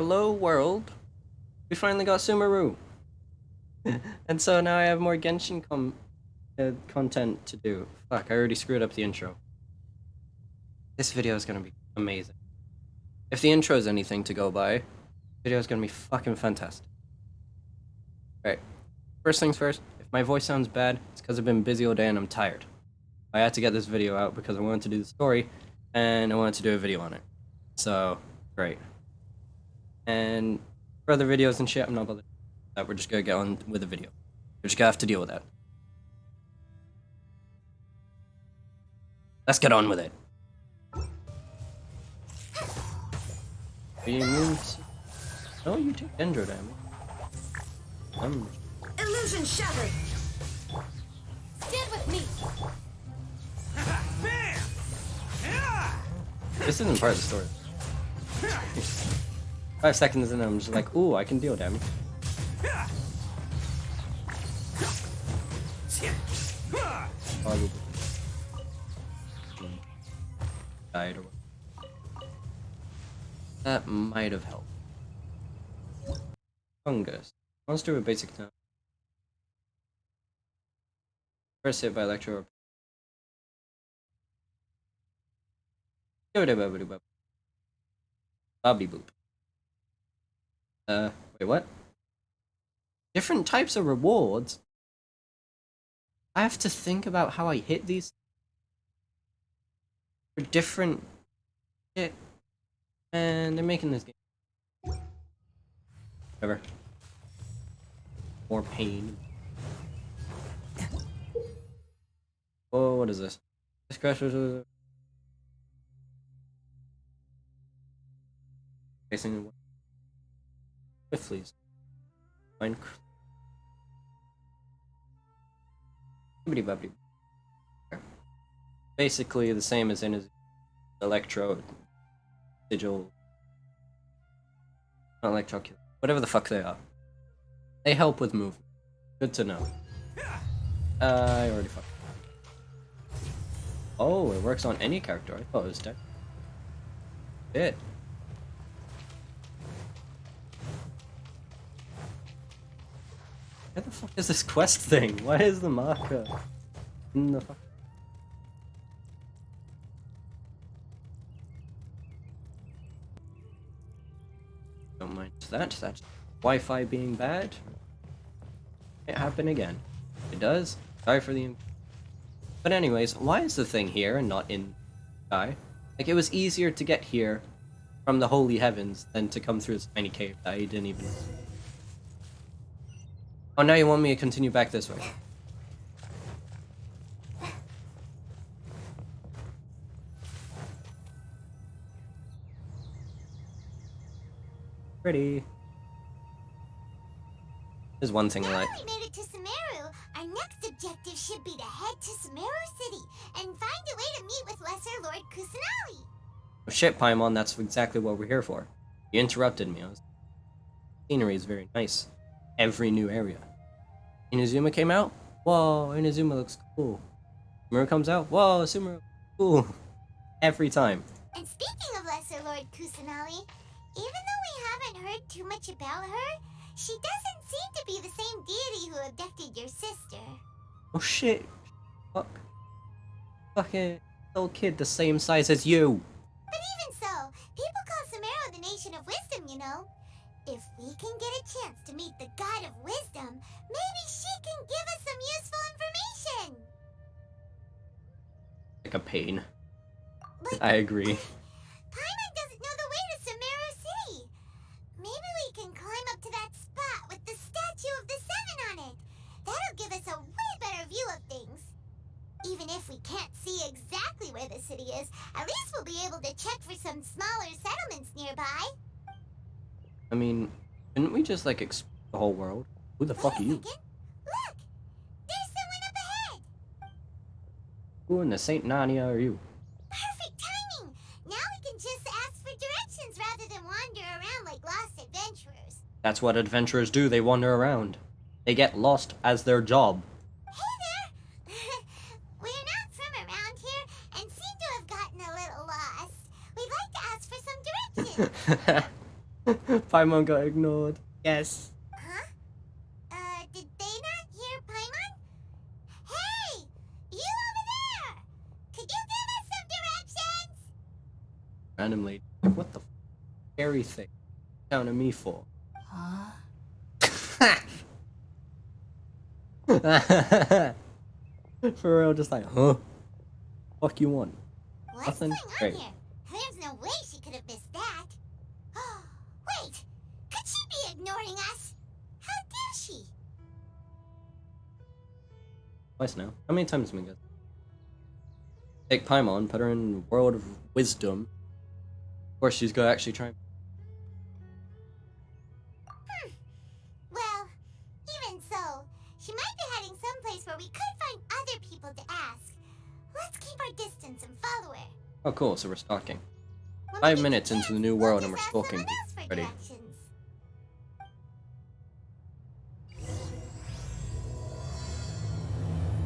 Hello world. We finally got Sumeru. And so now I have more Genshin content to do. Fuck, I already screwed up the intro. This video is gonna be amazing. If the intro is anything to go by, the video is gonna be fucking fantastic. Alright, first things first, if my voice sounds bad, it's because I've been busy all day and I'm tired. I had to get this video out because I wanted to do the story, and I wanted to do a video on it. So, great. And for other videos and shit, I'm not bothered. We're just gonna get on with the video. We're just gonna have to deal with that. Let's get on with it. Are you immune to... Oh, you take Dendro damage. Illusion shattered. Stand with me. This isn't part of the story. 5 seconds in, I'm just like, ooh, I can deal damage. Probably died or what. That might have helped. Fungus. Let's do a basic now. First hit by Electro. Bobby boop. Wait, what? Different types of rewards? I have to think about how I hit these for different shit. And they're making this game. Whatever. More pain. Oh, what is this? This crash was facing swiftly. Fine. Basically the same as in his electro sigil, not electrocular, whatever the fuck they are. They help with movement. Good to know. I already fucked. Oh, it works on any character. I thought it was dead. Shit. Where the fuck is this quest thing? Why is the marker in the fuck? Don't mind that. That's Wi-Fi being bad. It happen again. It does. Sorry for the. But anyways, why is the thing here and not in the sky? Like, it was easier to get here from the holy heavens than to come through this tiny cave that I didn't even. Oh, now you want me to continue back this way. Pretty. There's one thing I like. Now we made it to Sumeru. Our next objective should be to head to Sumeru City and find a way to meet with Lesser Lord Kusanali. Oh shit, Paimon, that's exactly what we're here for. You interrupted me. Scenery is very nice. Every new area. Inazuma came out? Whoa, Inazuma looks cool. Sumeru comes out? Whoa, Sumeru, cool. Every time. And speaking of Lesser Lord Kusanali, even though we haven't heard too much about her, she doesn't seem to be the same deity who abducted your sister. Oh shit. Fuck. Fucking little kid the same size as you. But even so, people call Sumeru the Nation of Wisdom, you know. If we can get a chance to meet the God of Wisdom, maybe she can give us some useful information. Like a pain. But I agree. Paimon doesn't know the way to Sumeru City. Maybe we can climb up to that spot with the statue of the Seven on it. That'll give us a way better view of things. Even if we can't see exactly where the city is, at least we'll be able to check for some smaller settlements nearby. I mean, didn't we just like explore the whole world? Who the fuck are you? Second. Look! There's someone up ahead! Who in the Saint Nania are you? Perfect timing! Now we can just ask for directions rather than wander around like lost adventurers. That's what adventurers do, they wander around. They get lost as their job. Hey there! We're not from around here and seem to have gotten a little lost. We'd like to ask for some directions. Paimon got ignored. Yes. Huh? Did they not hear Paimon? Hey! You over there! Could you give us some directions? Randomly. Like, what the scary thing? Down to me for. Huh? For real, just like, huh? Fuck you want? What's Nothing? going on Great. here? There's no way she could have missed that. Wait! Could she be ignoring us? How dare she? Twice now. How many times have we got? Take Paimon, put her in World of Wisdom. Of course, she's gonna actually try. Well, even so, she might be heading someplace where we could find other people to ask. Let's keep our distance and follow her. Oh, cool. So we're stalking. When we 5 get minutes the into the chance, new we'll world and just we're ask stalking someone else for already. directions.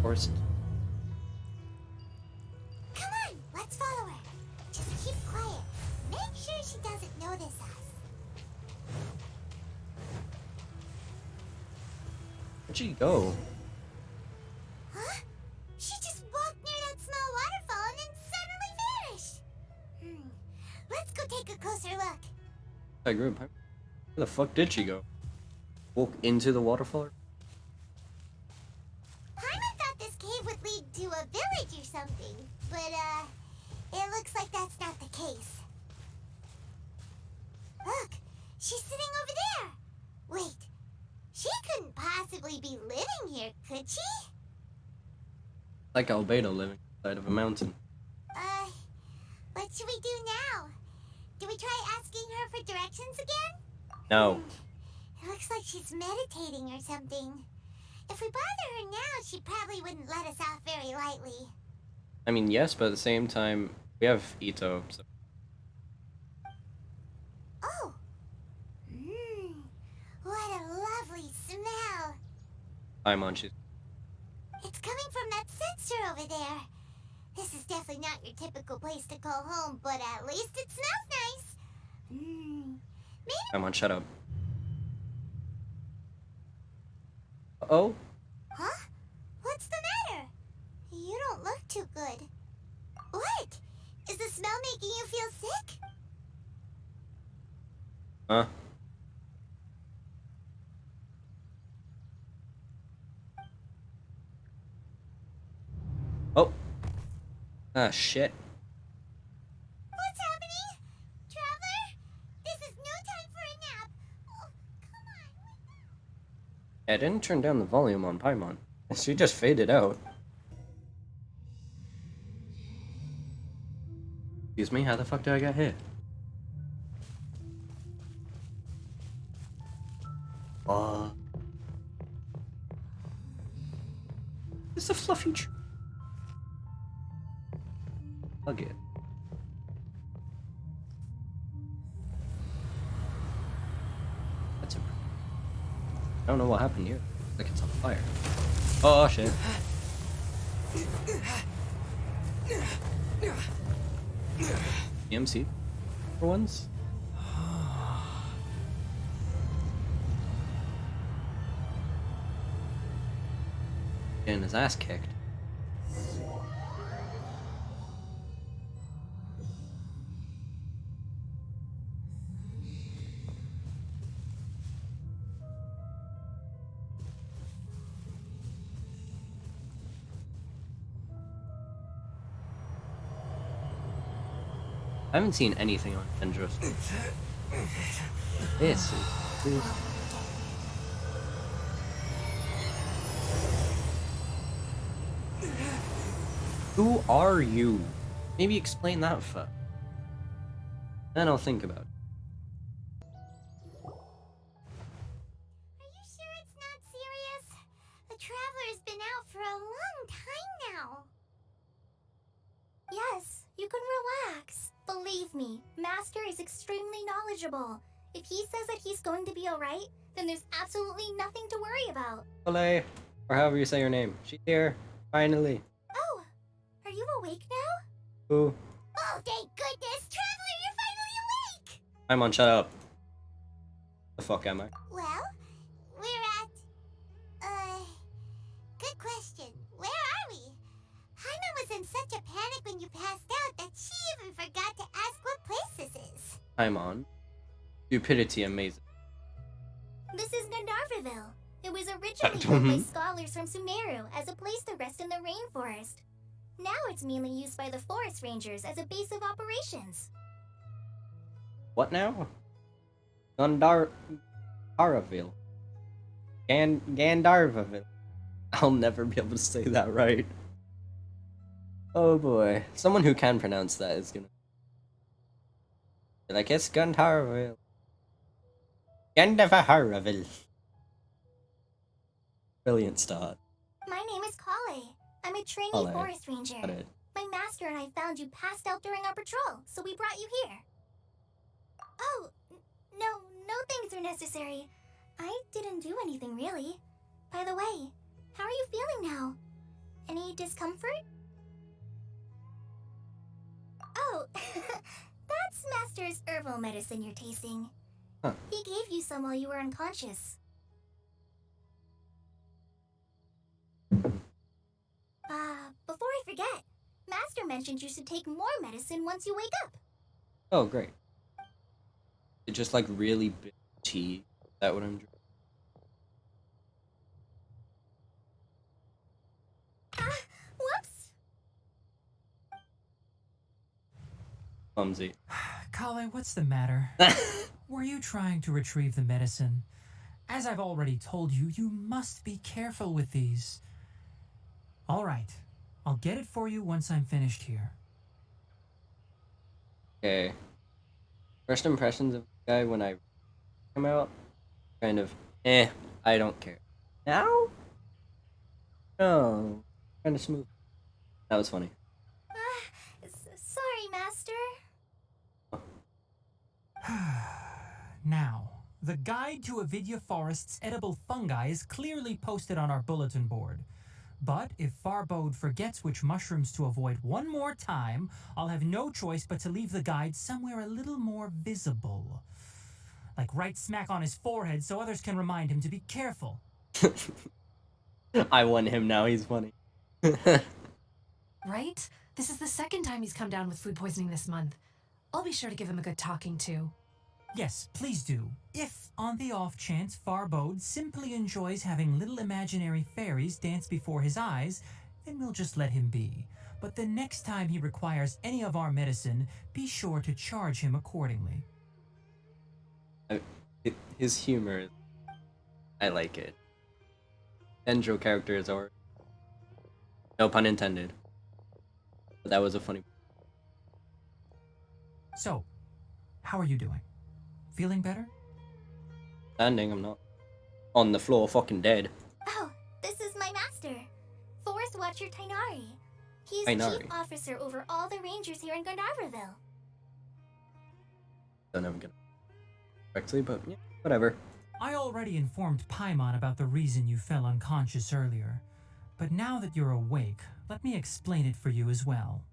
Forest. Come on, let's follow her. Just keep quiet. Make sure she doesn't notice us. Where'd she go? Huh? She just walked near that small waterfall and then suddenly vanished. Let's go take a closer look. I grew up. Where the fuck did she go? Walk into the waterfall? Paimon thought this cave would lead to a village or something, but it looks like that's not the case. Look, she's sitting over there. Wait, she couldn't possibly be living here, could she? Like Albedo living inside of a mountain. What should we do now? Do we try asking her for directions again? No. It looks like she's meditating or something. If we bother her now, she probably wouldn't let us off very lightly. I mean, yes, but at the same time, we have Ito. So. Oh! What a lovely smell! Paimon, she's. It's coming from that sensor over there. This is definitely not your typical place to call home, but at least it smells nice. Maybe. Paimon, shut up. Uh-oh? Huh? What's the matter? You don't look too good. What? Is the smell making you feel sick? Huh? Oh. Ah, shit. What's happening? Traveler? This is no time for a nap. Oh, come on. Yeah, I didn't turn down the volume on Paimon. She just faded out. Excuse me, how the fuck did I get here? It's a fluffy tree. Hug it. That's a. I don't know what happened here. Like it's on fire. Oh shit. EMC for once. Getting his ass kicked. I haven't seen anything on Kendra. This is. Who are you? Maybe explain that first. Then I'll think about it. Are you sure it's not serious? The Traveler's been out for a long time now. Yes, you can relax. Believe me, Master is extremely knowledgeable. If he says that he's going to be alright, then there's absolutely nothing to worry about. Olay, or however you say your name. She's here, finally. Oh, are you awake now? Who? Oh, thank goodness! Traveler, you're finally awake! Paimon, shut up. The fuck am I? Well, we're at... Good question. Where are we? Paimon was in such a panic when you passed out that she even forgot to ask what place this is. I'm on. Stupidity amazing. This is Gandharvaville. It was originally built by scholars from Sumeru as a place to rest in the rainforest. Now it's mainly used by the forest rangers as a base of operations. What now? Gandharvaville. Gandharvaville. I'll never be able to say that right. Oh boy. Someone who can pronounce that is gonna be like, it's Gandharvaville. Gandharvaville. Brilliant start. My name is Kale. I'm a trainee Kale. forest ranger. Got it. My master and I found you passed out during our patrol, so we brought you here. Oh, no things are necessary. I didn't do anything really. By the way, how are you feeling now? Any discomfort? Oh, that's Master's herbal medicine you're tasting. Huh. He gave you some while you were unconscious. Before I forget, Master mentioned you should take more medicine once you wake up. Oh, great. It's just like really big tea. Is that what I'm drinking? Whoops. Clumsy. Kale, what's the matter? Were you trying to retrieve the medicine? As I've already told you, you must be careful with these. All right, I'll get it for you once I'm finished here. Okay. First impressions of the guy when I come out, kind of, I don't care. Now? No. Kind of smooth. That was funny. Sorry, Master. Now, the guide to Avidya Forest's edible fungi is clearly posted on our bulletin board. But if Farbode forgets which mushrooms to avoid one more time, I'll have no choice but to leave the guide somewhere a little more visible. Like right smack on his forehead so others can remind him to be careful. I want him now, he's funny. Right? This is the second time he's come down with food poisoning this month. I'll be sure to give him a good talking to. Yes, please do. If, on the off chance, Farbode simply enjoys having little imaginary fairies dance before his eyes, then we'll just let him be. But the next time he requires any of our medicine, be sure to charge him accordingly. His humor, I like it. Dendro characters are... No pun intended. But that was a funny... So, how are you doing? Feeling better? Standing, I'm not. On the floor, fucking dead. Oh, this is my master, Forest Watcher Tainari. He's Tainari. chief officer over all the rangers here in Gandharvaville. Don't ever get it correctly, but yeah, whatever. I already informed Paimon about the reason you fell unconscious earlier. But now that you're awake, let me explain it for you as well.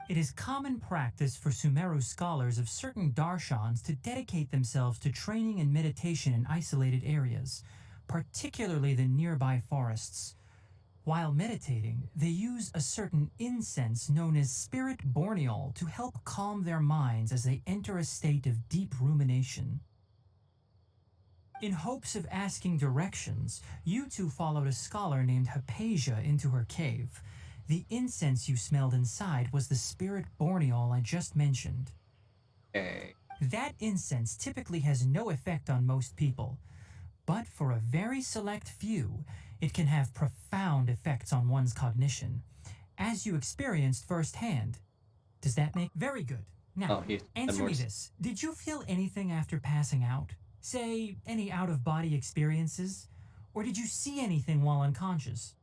It is common practice for Sumeru scholars of certain darshans to dedicate themselves to training and meditation in isolated areas, particularly the nearby forests. While meditating, they use a certain incense known as spirit borneol to help calm their minds as they enter a state of deep rumination. In hopes of asking directions, you two followed a scholar named Hypatia into her cave. The incense you smelled inside was the spirit borneol I just mentioned. Okay. That incense typically has no effect on most people, but for a very select few, it can have profound effects on one's cognition, as you experienced firsthand. Does that make... Very good. Now, answer me this. Did you feel anything after passing out? Say, any out-of-body experiences? Or did you see anything while unconscious?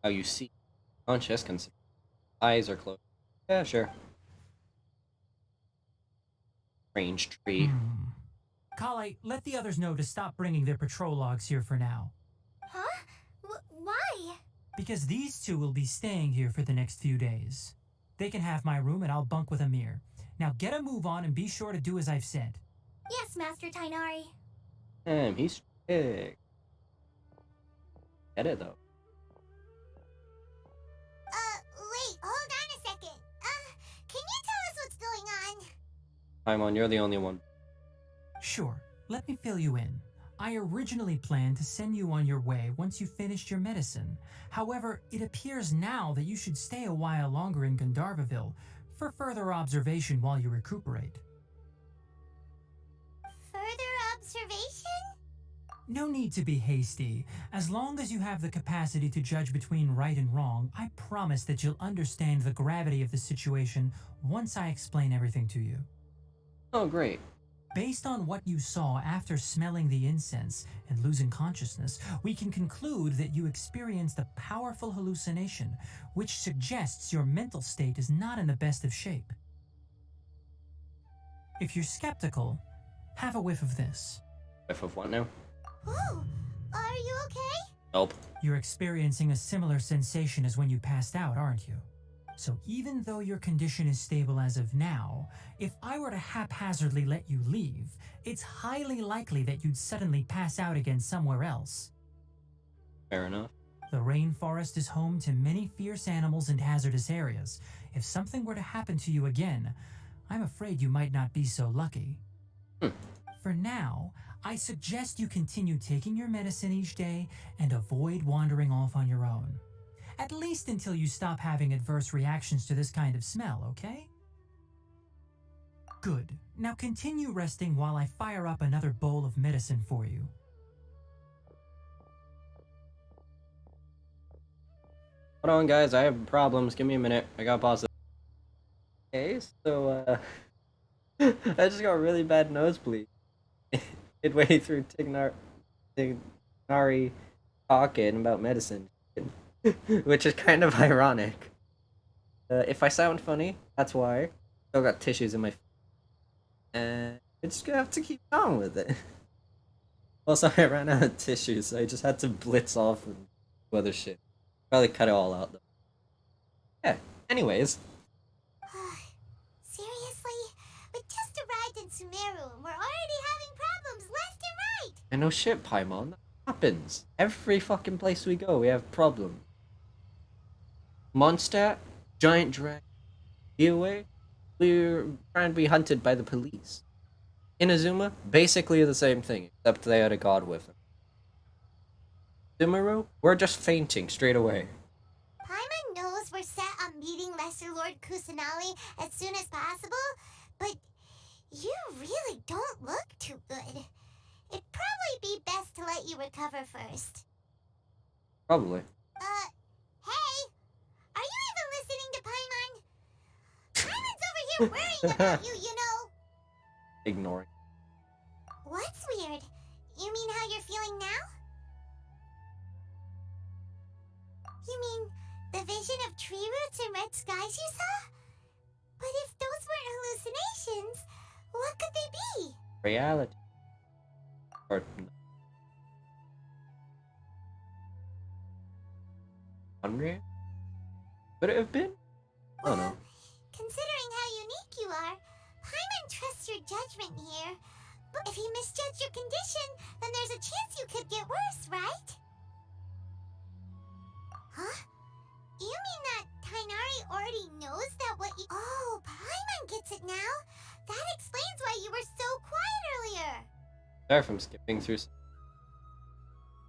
How you see. Conscious, eyes are closed. Yeah, sure. Strange tree. Kale, let the others know to stop bringing their patrol logs here for now. Huh? Why? Because these two will be staying here for the next few days. They can have my room and I'll bunk with Amir. Now get a move on and be sure to do as I've said. Yes, Master Tainari. Damn, he's big. Get it though. Wait, hold on a second. Can you tell us what's going on? Paimon, you're the only one. Sure, let me fill you in. I originally planned to send you on your way once you finished your medicine. However, it appears now that you should stay a while longer in Gandharvaville for further observation while you recuperate. Further observation? No need to be hasty. As long as you have the capacity to judge between right and wrong, I promise that you'll understand the gravity of the situation once I explain everything to you. Oh, great. Based on what you saw after smelling the incense and losing consciousness, we can conclude that you experienced a powerful hallucination, which suggests your mental state is not in the best of shape. If you're skeptical, have a whiff of this. Whiff of what now? Ooh, are you okay? Nope. You're experiencing a similar sensation as when you passed out, aren't you? So even though your condition is stable as of now, if I were to haphazardly let you leave, it's highly likely that you'd suddenly pass out again somewhere else. Fair enough. The rainforest is home to many fierce animals and hazardous areas. If something were to happen to you again, I'm afraid you might not be so lucky. For now, I suggest you continue taking your medicine each day and avoid wandering off on your own. At least until you stop having adverse reactions to this kind of smell, okay? Good. Now continue resting while I fire up another bowl of medicine for you. Hold on, guys. I have problems. Give me a minute. I gotta pause it. Okay, so, I just got really bad nosebleed. Midway through Tignari talking about medicine. Which is kind of ironic. If I sound funny, that's why. Still got tissues in my face. And I just gonna have to keep going with it. Also, I ran out of tissues, so I just had to blitz off and do other shit. Probably cut it all out, though. Yeah, anyways. Seriously? We just arrived in Sumeru and we're already having problems left and right! I know shit, Paimon. That happens. Every fucking place we go, we have problems. Mondstadt, giant dragon. Away, we're trying to be hunted by the police. Inazuma, basically the same thing, except they had a god with them. Sumeru, we're just fainting straight away. Paimon knows we're set on meeting Lesser Lord Kusanali as soon as possible, but you really don't look too good. It'd probably be best to let you recover first. Probably. Hey! Are you even listening to Paimon? Paimon's over here worrying about you, you know! Ignoring. What's weird? You mean how you're feeling now? You mean the vision of tree roots and red skies you saw? But if those weren't hallucinations, what could they be? Reality. Or... Unreal? Could it have been? I don't know. Considering how unique you are, Paimon trusts your judgment here. But if he misjudged your condition, then there's a chance you could get worse, right? Huh? You mean that Tainari already knows that what you... Oh, Paimon gets it now. That explains why you were so quiet earlier. Sorry if I'm skipping through.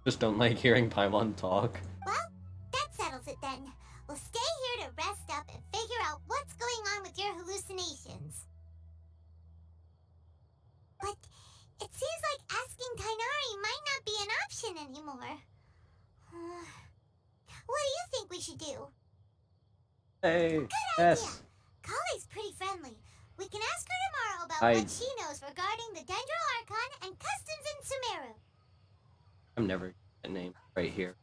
Just don't like hearing Paimon talk. Well, that settles it then. We'll stay here to rest up and figure out what's going on with your hallucinations. But it seems like asking Tainari might not be an option anymore. What do you think we should do? Hey, Good yes. idea. Kale's pretty friendly. We can ask her tomorrow about what she knows regarding the Dendro Archon and customs in Sumeru. I'm never getting a name right here.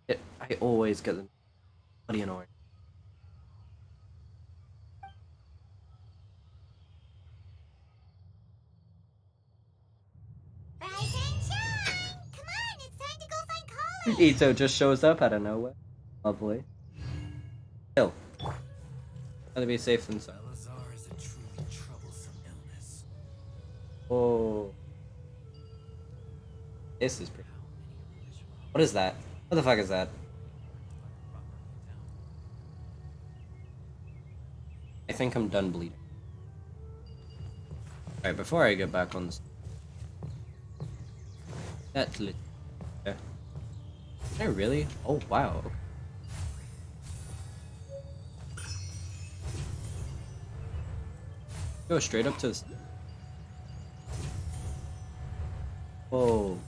I always get them bloody annoying. Rise and shine! Come on, it's time to go find Kale! Ito just shows up out of nowhere. Lovely. Still. Rather be safe than sorry. Salazar is a truly troublesome illness. Oh. This is pretty. What is that? What the fuck is that? I think I'm done bleeding. Alright, before I get back on this. That's lit. Yeah. Can I really? Oh, wow. Okay. Go straight up to this. Whoa.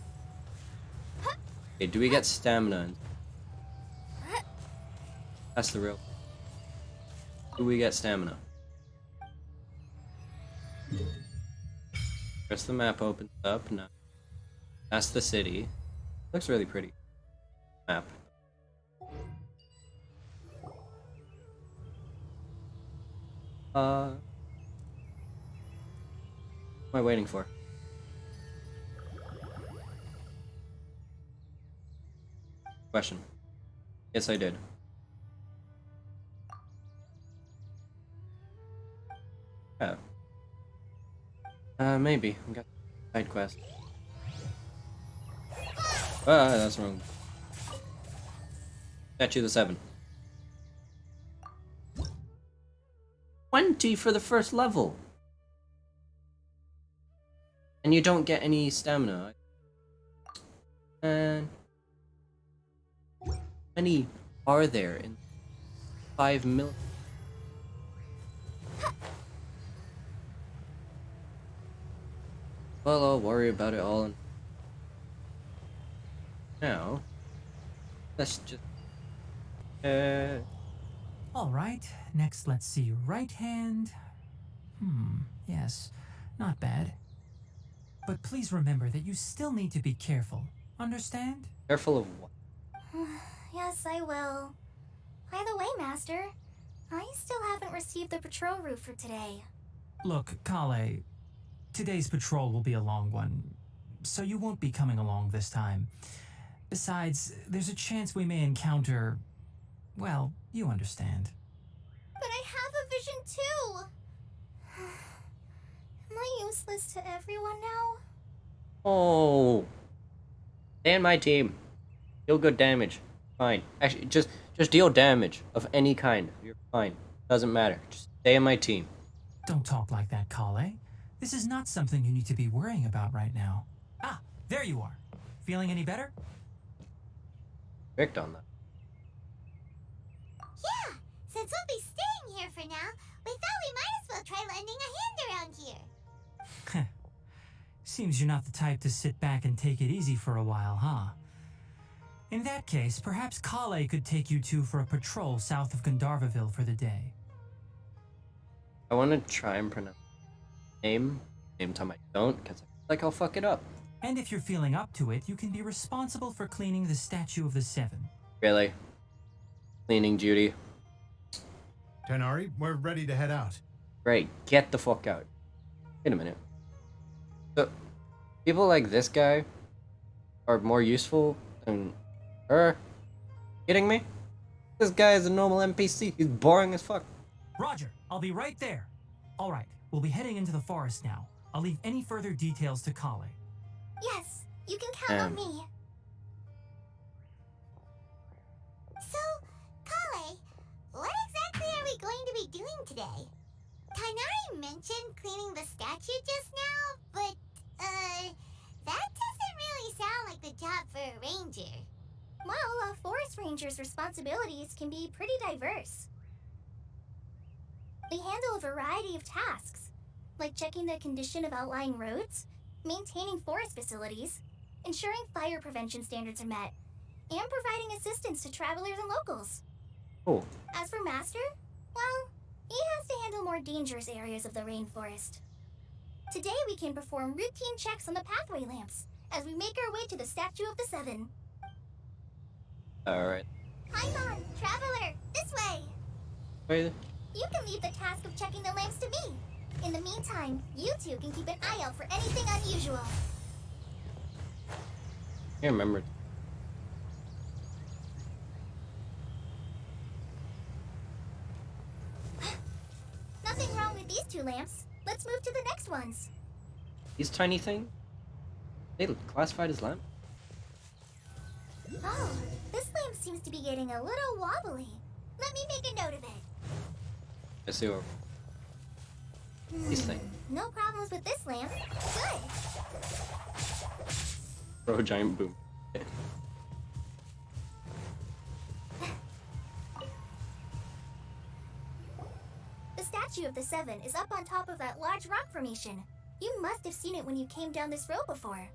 Okay, do we get stamina? That's the real. Do we get stamina? Rest of the map opens up now. That's the city. Looks really pretty. Map. What am I waiting for? Question. Yes, I did. Yeah. Maybe. We got side quest. Ah, that's wrong. Statue of the 7. 20 for the first level! And you don't get any stamina. And how many are there in 5 mil? Well, I'll worry about it all now. Let's just Alright, next let's see your right hand. Yes, not bad. But please remember that you still need to be careful. Understand? careful of what? Yes, I will. By the way, Master, I still haven't received the patrol route for today. Look, Kale, today's patrol will be a long one, so you won't be coming along this time. Besides, there's a chance we may encounter... well, you understand. But I have a vision too! Am I useless to everyone now? Oh. Stay on my team. Deal good damage. Fine. Actually, just deal damage of any kind. You're fine. Doesn't matter. Just stay on my team. Don't talk like that, Kale. This is not something you need to be worrying about right now. Ah, there you are. Feeling any better? Tricked on that. Yeah, since we'll be staying here for now, we thought we might as well try lending a hand around here. Seems you're not the type to sit back and take it easy for a while, huh? In that case, perhaps Kale could take you two for a patrol south of Gandharvaville for the day. I want to try and pronounce name. Same time I don't, because I feel like I'll fuck it up. And if you're feeling up to it, you can be responsible for cleaning the Statue of the 7. Really? Cleaning duty. Tenari, we're ready to head out. Great. Get the fuck out. Wait a minute. So, people like this guy are more useful than her? Kidding me? This guy is a normal NPC. He's boring as fuck. Roger, I'll be right there. All right, we'll be heading into the forest now. I'll leave any further details to Kale. Yes, you can count on me. So, Kale, what exactly are we going to be doing today? Tainari mentioned cleaning the statue just now, but, that doesn't really sound like the job for a ranger. Well, a forest ranger's responsibilities can be pretty diverse. They handle a variety of tasks, like checking the condition of outlying roads, maintaining forest facilities, ensuring fire prevention standards are met, and providing assistance to travelers and locals. Cool. As for Master, well, he has to handle more dangerous areas of the rainforest. Today we can perform routine checks on the pathway lamps as we make our way to the Statue of the 7. Alright. Paimon, traveler, this way! Wait. You can leave the task of checking the lamps to me. In the meantime, you two can keep an eye out for anything unusual. I remember. Nothing wrong with these two lamps. Let's move to the next ones. These tiny things? They classified as lamp? Oh, this lamp seems to be getting a little wobbly. Let me make a note of it. I see what these things. No problems with this lamp. Good. Throw a giant boom. The statue of the Seven is up on top of that large rock formation. You must have seen it when you came down this road before.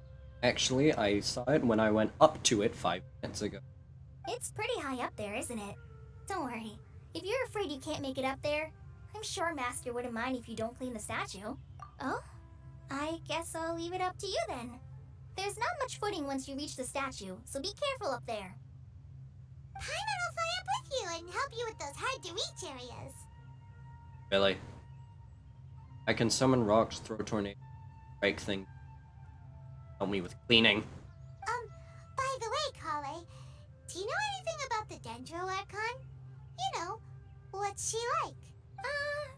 Actually, I saw it when I went up to it 5 minutes ago. It's pretty high up there, isn't it? Don't worry. If you're afraid you can't make it up there, I'm sure Master wouldn't mind if you don't clean the statue. Oh? I guess I'll leave it up to you then. There's not much footing once you reach the statue, so be careful up there. Paimon will fly up with you and help you with those hard-to-reach areas. Really? I can summon rocks, throw tornadoes, break things. Help me with cleaning. By the way, Kale, do you know anything about the Dendro Archon? You know, what's she like?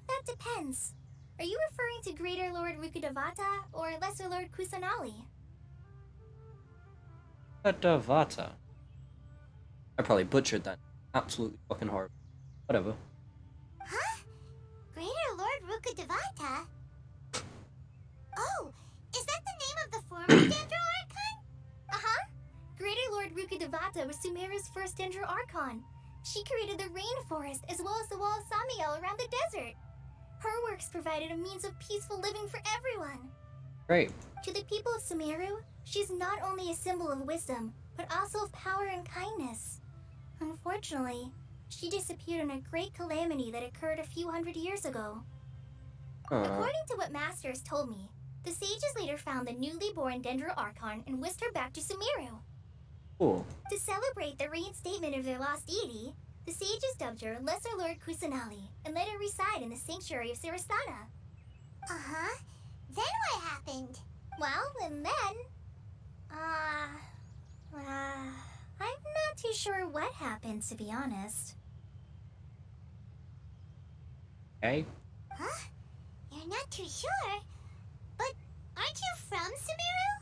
That depends. Are you referring to Greater Lord Rukkhadevata or Lesser Lord Kusanali? Davata. I probably butchered that. Absolutely fucking horrible. Whatever. Huh? Greater Lord Rukkhadevata? Oh, is that the name of the former Dendro Archon? Uh-huh. Greater Lord Rukkhadevata was Sumeru's first Dendro Archon. She created the rainforest as well as the wall of Samiel around the desert. Her works provided a means of peaceful living for everyone. Great. To the people of Sumeru, she's not only a symbol of wisdom, but also of power and kindness. Unfortunately, she disappeared in a great calamity that occurred a few hundred years ago. According to what Master has told me, the sages later found the newly born Dendro Archon and whisked her back to Sumeru. Cool. To celebrate the reinstatement of their lost deity, the sages dubbed her Lesser Lord Kusanali and let her reside in the sanctuary of Sarastana. Uh-huh. Then what happened? Well, and then... I'm not too sure what happened, to be honest. Okay. Huh? You're not too sure? But aren't you from Sumeru?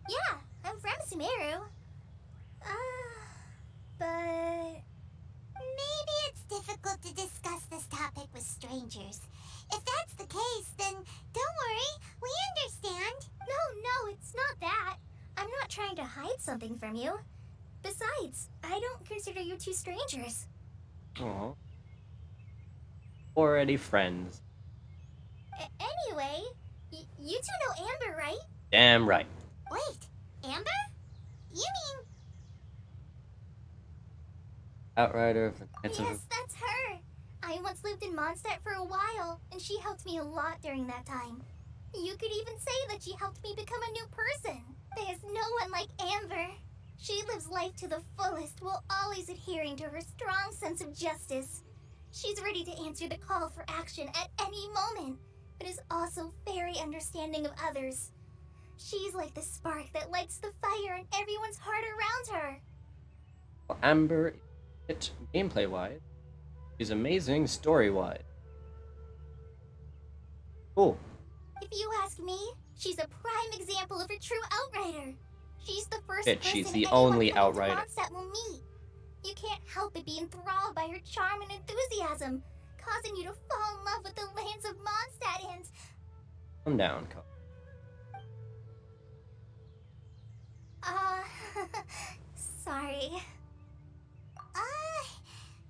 Yeah, I'm from Sumeru. But... Maybe it's difficult to discuss this topic with strangers. If that's the case, then don't worry. We understand. No, it's not that. I'm not trying to hide something from you. Besides, I don't consider you two strangers. Aw. Already friends. Anyway, you two know Amber, right? Damn right. Wait, Amber? You mean... Outrider of the Knights of... Yes, that's her. I once lived in Mondstadt for a while, and she helped me a lot during that time. You could even say that she helped me become a new person. There's no one like Amber. She lives life to the fullest while always adhering to her strong sense of justice. She's ready to answer the call for action at any moment, but is also very understanding of others. She's like the spark that lights the fire in everyone's heart around her. Well, Amber, it gameplay-wise, is amazing story-wise. Cool. If you ask me, she's a prime example of a true outrider. She's the first Bitch, person she's the anyone only coming to outrider. Mondstadt will meet. You can't help but be enthralled by her charm and enthusiasm, causing you to fall in love with the lands of Mondstadt and... Calm down, Cole. Sorry.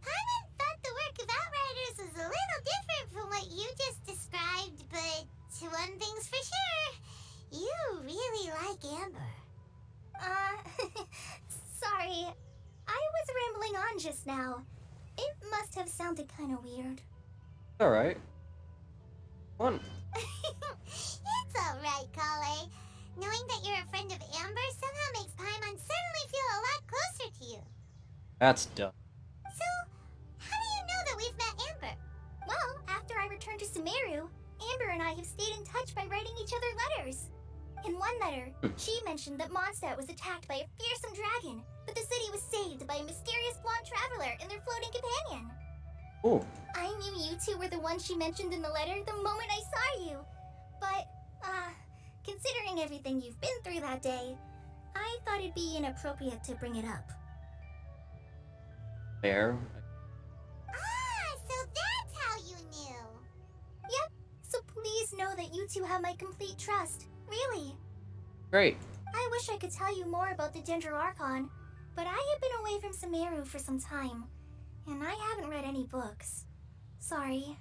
Paimon thought the work of Outriders was a little different from what you just described, but one thing's for sure, you really like Amber. Sorry. I was rambling on just now. It must have sounded kind of weird. Alright. One. It's alright, Kale. Knowing that you're a friend of Amber somehow makes Paimon suddenly feel a lot closer to you. That's dumb. So, how do you know that we've met Amber? Well, after I returned to Sumeru, Amber and I have stayed in touch by writing each other letters. In one letter, she mentioned that Mondstadt was attacked by a fearsome dragon, but the city was saved by a mysterious blonde traveler and their floating companion. Cool. I knew you two were the ones she mentioned in the letter the moment I saw you. But, considering everything you've been through that day, I thought it'd be inappropriate to bring it up. Fair. Ah, so that's how you knew. Yep, so please know that you two have my complete trust. Really. Great. I wish I could tell you more about the Ginger Archon, but I have been away from Sumeru for some time, and I haven't read any books. Sorry.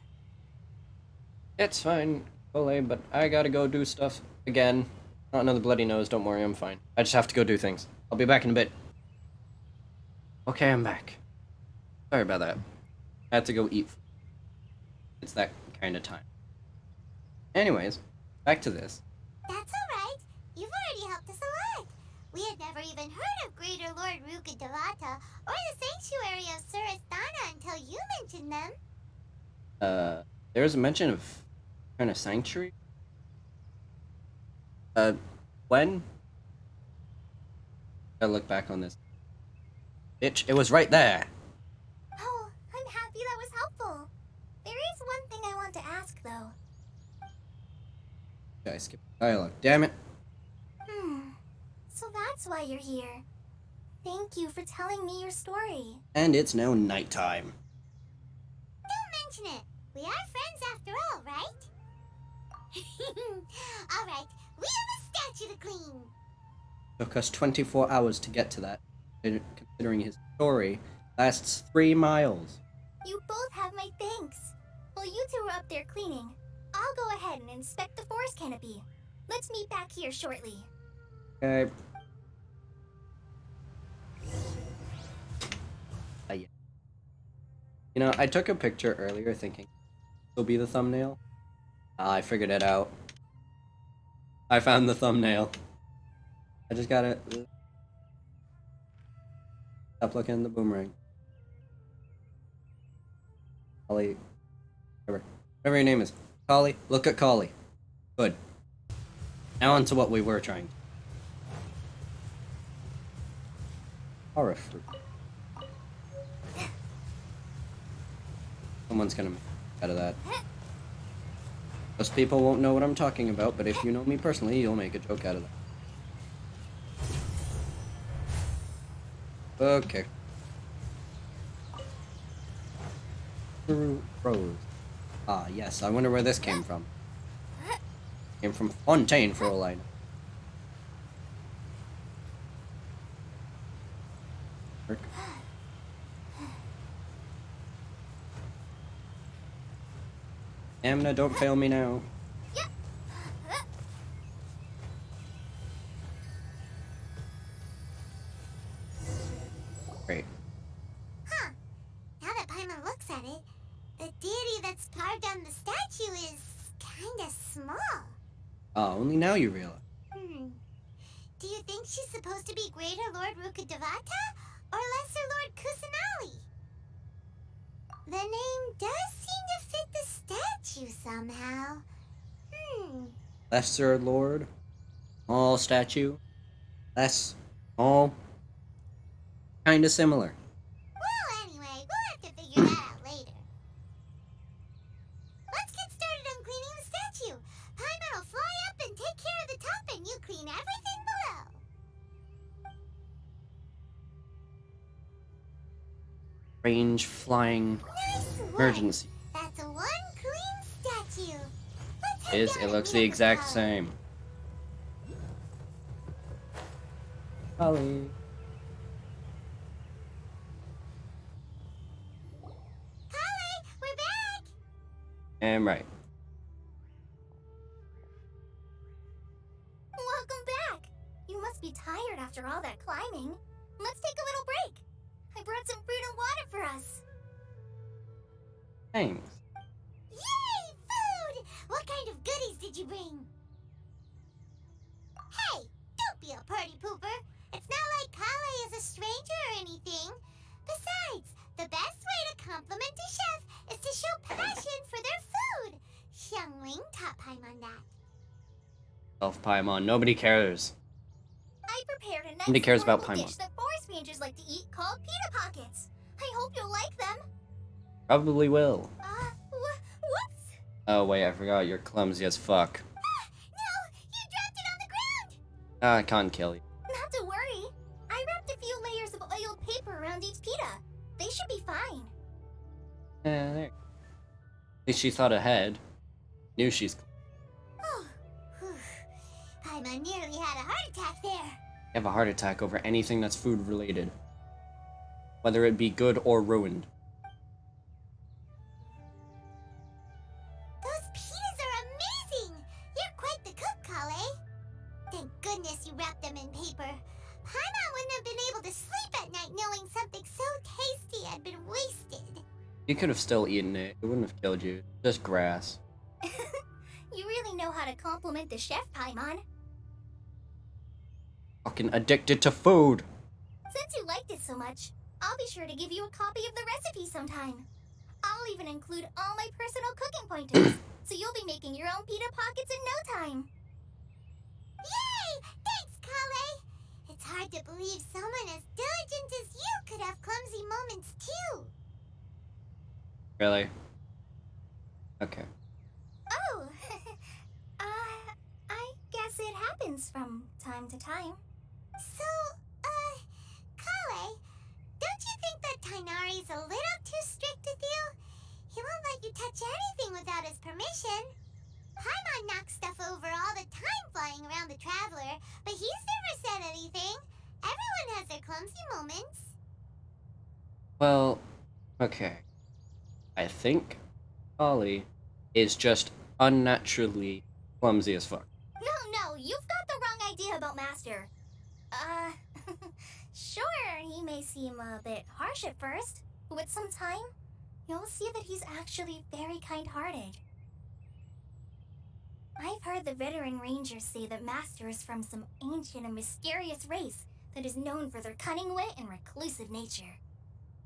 It's fine, Ole, but I gotta go do stuff again. Not another bloody nose, don't worry, I'm fine. I just have to go do things. I'll be back in a bit. Okay, I'm back. Sorry about that. I had to go eat. It's that kind of time. Anyways, back to this. That's alright. You've already helped us a lot. We had never even heard of Greater Lord Rukadevata or the Sanctuary of Surasthana until you mentioned them. There was a mention of kind of sanctuary. When? I look back on this. Bitch, it was right there. Oh, I'm happy that was helpful. There is one thing I want to ask, though. I skipped dialogue. Damn it. So that's why you're here. Thank you for telling me your story. And it's now nighttime. Don't mention it. We are friends after all, right? Alright, we have a statue to clean. Took us 24 hours to get to that, considering his story lasts 3 miles. You both have my thanks. While you two were up there cleaning, I'll go ahead and inspect the forest canopy. Let's meet back here shortly. Okay. Yeah. You know, I took a picture earlier thinking this will be the thumbnail. I figured it out. I found the thumbnail. I just gotta stop looking at the boomerang. Collie, whatever your name is. Collie, look at Collie. Good. Now on to what we were trying. Horror fruit. Someone's gonna make out of that. Most people won't know what I'm talking about, but if you know me personally, you'll make a joke out of that. Okay. Rose. Ah, yes, I wonder where this came from. Came from Fontaine, for all I know. Amna, don't fail me now. Great. Huh. Now that Paimon looks at it, the deity that's carved on the statue is kinda small. Ah, only now you realize. Do you think she's supposed to be Greater Lord Rukadevata or Lesser Lord Kusanali? The name does seem to fit the statue somehow. Lesser Lord. Small statue. Less. Small. Kinda similar. Well, anyway, we'll have to figure that out later. Let's get started on cleaning the statue. Paimon will fly up and take care of the top, and you clean everything below. Range flying Nice work. emergency. That's a one clean statue. Let's head down It and looks meet the up with exact Polly. same. Polly. Polly, we're back. And right. Welcome back. You must be tired after all that climbing. Let's take a little break. I brought some fruit and water for us. Thanks. Yay, food! What kind of goodies did you bring? Hey, don't be a party pooper. It's not like Kale is a stranger or anything. Besides, the best way to compliment a chef is to show passion for their food. Xiangling taught Paimon that. Self Paimon. Nobody cares. I prepared a nice Nobody cares about local Paimon. dish that forest rangers like to eat called pita pockets. I hope you'll like them. Probably will. Whoops. Oh wait, I forgot. You're clumsy as fuck. No, you dropped it on I can't kill you. Not to worry. I wrapped a few layers of oiled paper around each pita. They should be fine. Yeah, there. At least she thought ahead. Knew she's. Oh, whew. Paimon nearly had a heart attack there. Have a heart attack over anything that's food related, whether it be good or ruined. Those pitas are amazing! You're quite the cook, Kale. Thank goodness you wrapped them in paper. Paimon wouldn't have been able to sleep at night knowing something so tasty had been wasted. You could have still eaten it. It wouldn't have killed you. Just grass. You really know how to compliment the chef, Paimon. Fucking addicted to food. Since you liked it so much, I'll be sure to give you a copy of the recipe sometime. I'll even include all my personal cooking pointers, so you'll be making your own pita pockets in no time. Yay! Thanks, Kale! It's hard to believe someone as diligent as you could have clumsy moments too. Really? Okay. Oh, I guess it happens from time to time. So, Kale, don't you think that Tainari's a little too strict with you? He won't let you touch anything without his permission. Paimon knocks stuff over all the time flying around the Traveler, but he's never said anything. Everyone has their clumsy moments. Well, okay. I think Ollie is just unnaturally clumsy as fuck. No, you've got the wrong idea about Master. Sure, he may seem a bit harsh at first, but with some time, you'll see that he's actually very kind-hearted. I've heard the veteran rangers say that Master is from some ancient and mysterious race that is known for their cunning wit and reclusive nature.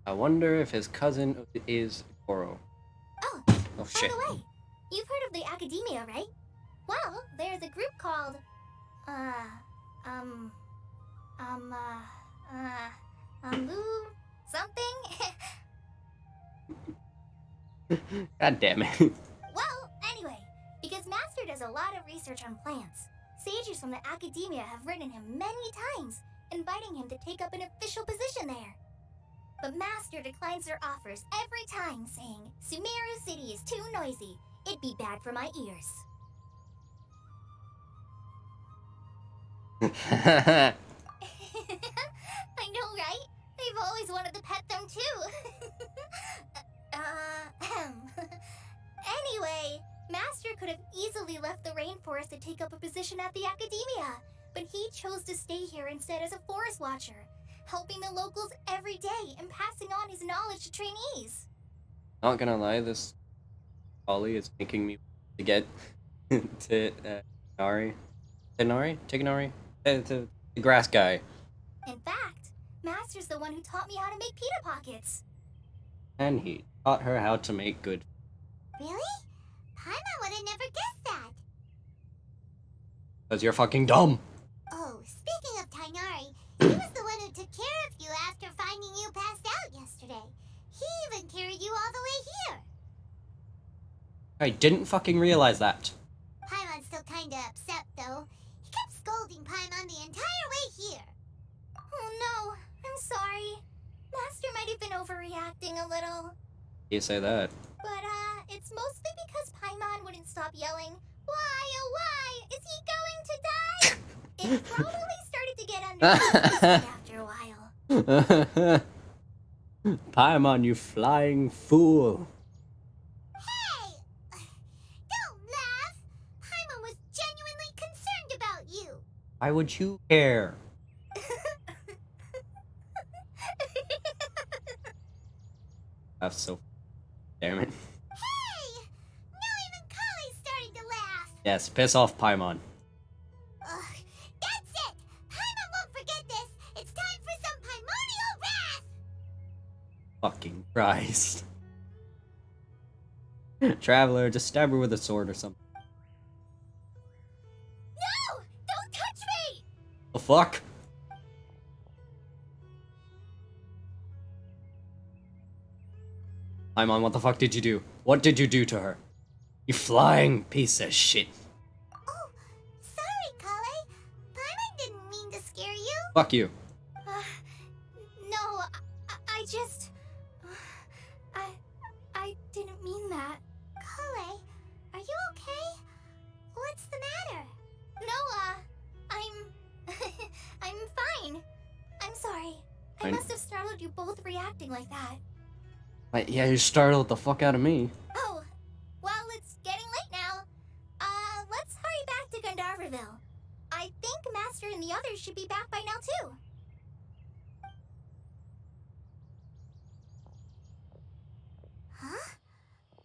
I wonder if his cousin is Goro. Oh, Oh by shit. the way, you've heard of the Academia, right? Well, there's a group called, something? God damn it. Well, anyway, because Master does a lot of research on plants, sages from the Academia have written him many times, inviting him to take up an official position there. But Master declines their offers every time, saying, Sumeru City is too noisy. It'd be bad for my ears. I know, right? I've always wanted to pet them too. Anyway, Master could have easily left the rainforest to take up a position at the Academia, but he chose to stay here instead as a forest watcher, helping the locals every day and passing on his knowledge to trainees. Not gonna lie, this Ollie is making me to get to Nari. Tiganari? To the grass guy. In fact, Master's the one who taught me how to make pita pockets. And he taught her how to make good. Really? Paimon would have never guessed that. Because you're fucking dumb. Oh, speaking of Tainari, he was the one who took care of you after finding you passed out yesterday. He even carried you all the way here. I didn't fucking realize that. Paimon's still kinda upset, though. He kept scolding Paimon the entire way here. Oh no, I'm sorry. Master might have been overreacting a little. You say that. But, it's mostly because Paimon wouldn't stop yelling, Why, oh why, is he going to die? It probably started to get under his skin after a while. Paimon, you flying fool. Hey! Don't laugh! Paimon was genuinely concerned about you. Why would you care? That's so. Damn it. Hey! Now even Kale's starting to laugh. Yes, piss off Paimon. Ugh, that's it! Paimon won't forget this! It's time for some primordial wrath! Fucking Christ. Traveler, just stab her with a sword or something. No! Don't touch me! The fuck? Paimon, what the fuck did you do? What did you do to her? You flying piece of shit. Oh, sorry, Kale. Paimon didn't Fuck you. No, I just... I didn't mean that. Kale, are you okay? What's the matter? No, I'm fine. I'm sorry. I Fine. must have startled you both reacting like that. Yeah, you startled the fuck out of me. Oh, well, it's getting late now. Let's hurry back to Gandharville. I think Master and the others should be back by now, too. Huh?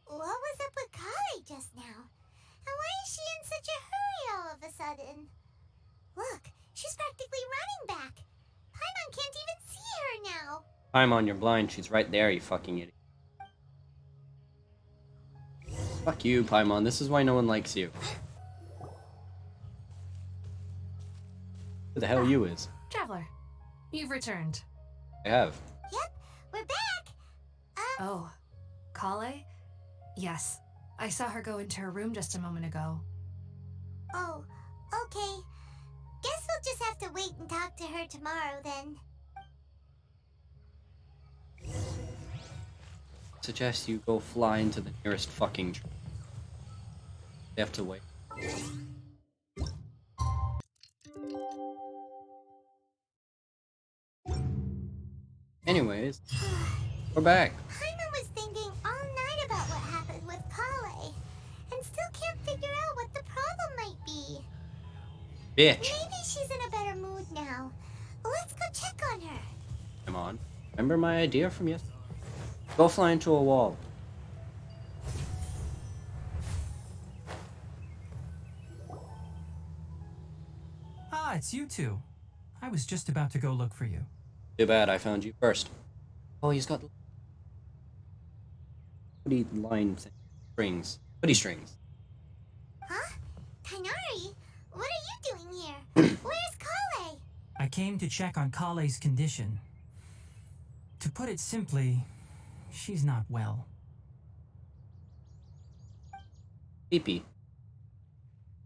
What was up with Kale just now? And why is she in such a hurry all of a sudden? Look, she's practically running back. Paimon can't even see her now. Paimon, you're blind. She's right there, you fucking idiot. Fuck you, Paimon. This is why no one likes you. Who the hell you is? Traveler, you've returned. I have. Yep, we're back. Oh, Kale? Yes, I saw her go into her room just a moment ago. Oh, okay. Guess we'll just have to wait and talk to her tomorrow then. Suggest you go fly into the nearest fucking tree. They have to wait. Anyways, we're back. Paimon was thinking all night about what happened with Kale, and still can't figure out what the problem might be. Bitch. Maybe she's in a better mood now. Let's go check on her. Come on. Remember my idea from yesterday? Go fly into a wall. Ah, it's you two. I was just about to go look for you. Too bad I found you first. Oh, he's got hoodie line strings. Hoodie strings. Huh? Tainari? What are you doing here? Where's Kale? I came to check on Kale's condition. To put it simply, she's not well. Pee-pee.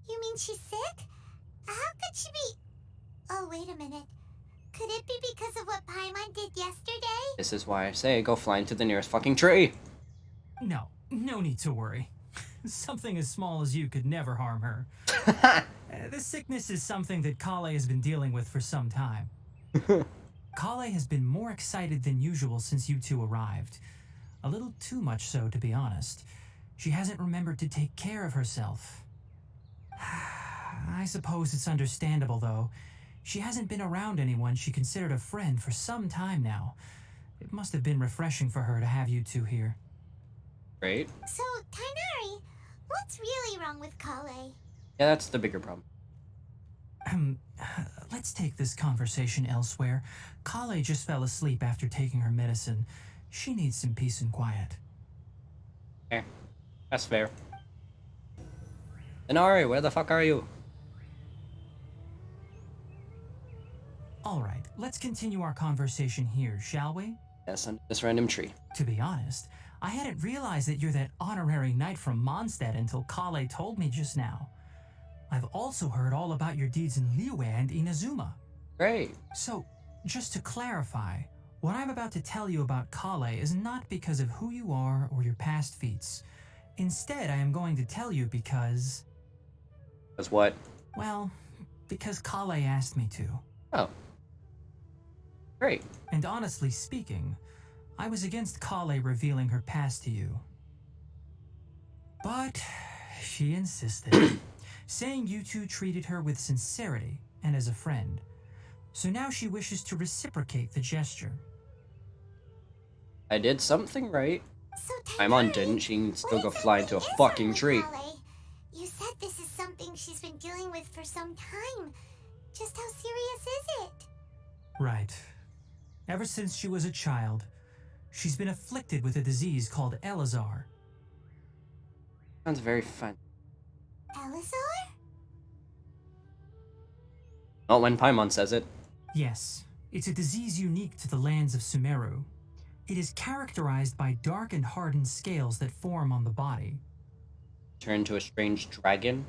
You mean she's sick? How could she be... Oh, wait a minute. Could it be because of what Paimon did yesterday? This is why I say go fly into the nearest fucking tree. No need to worry. Something as small as you could never harm her. This sickness is something that Kale has been dealing with for some time. Kale has been more excited than usual since you two arrived. A little too much so, to be honest. She hasn't remembered to take care of herself. I suppose it's understandable, though. She hasn't been around anyone she considered a friend for some time now. It must have been refreshing for her to have you two here. Great. So, Tainari, what's really wrong with Kale? Yeah, that's the bigger problem. Let's take this conversation elsewhere. Kale just fell asleep after taking her medicine. She needs some peace and quiet. Okay. That's fair. Inari, where the fuck are you? Alright, let's continue our conversation here, shall we? Yes, under this random tree. To be honest, I hadn't realized that you're that honorary knight from Mondstadt until Kale told me just now. I've also heard all about your deeds in Liyue and Inazuma. Great. So, just to clarify, what I'm about to tell you about Kale is not because of who you are or your past feats. Instead, I am going to tell you because... Because what? Well, because Kale asked me to. Oh. Great. And honestly speaking, I was against Kale revealing her past to you. But she insisted, saying you two treated her with sincerity and as a friend. So now she wishes to reciprocate the gesture. I did something right. So, Paimon Tainari, didn't. She can still what go fly into a exactly is fucking wrong with tree. Kale? You said this is something she's been dealing with for some time. Just how serious is it? Right. Ever since she was a child, she's been afflicted with a disease called Elazar. Sounds very fun. Elazar? Not when Paimon says it. Yes, it's a disease unique to the lands of Sumeru. It is characterized by dark and hardened scales that form on the body. Turn to a strange dragon.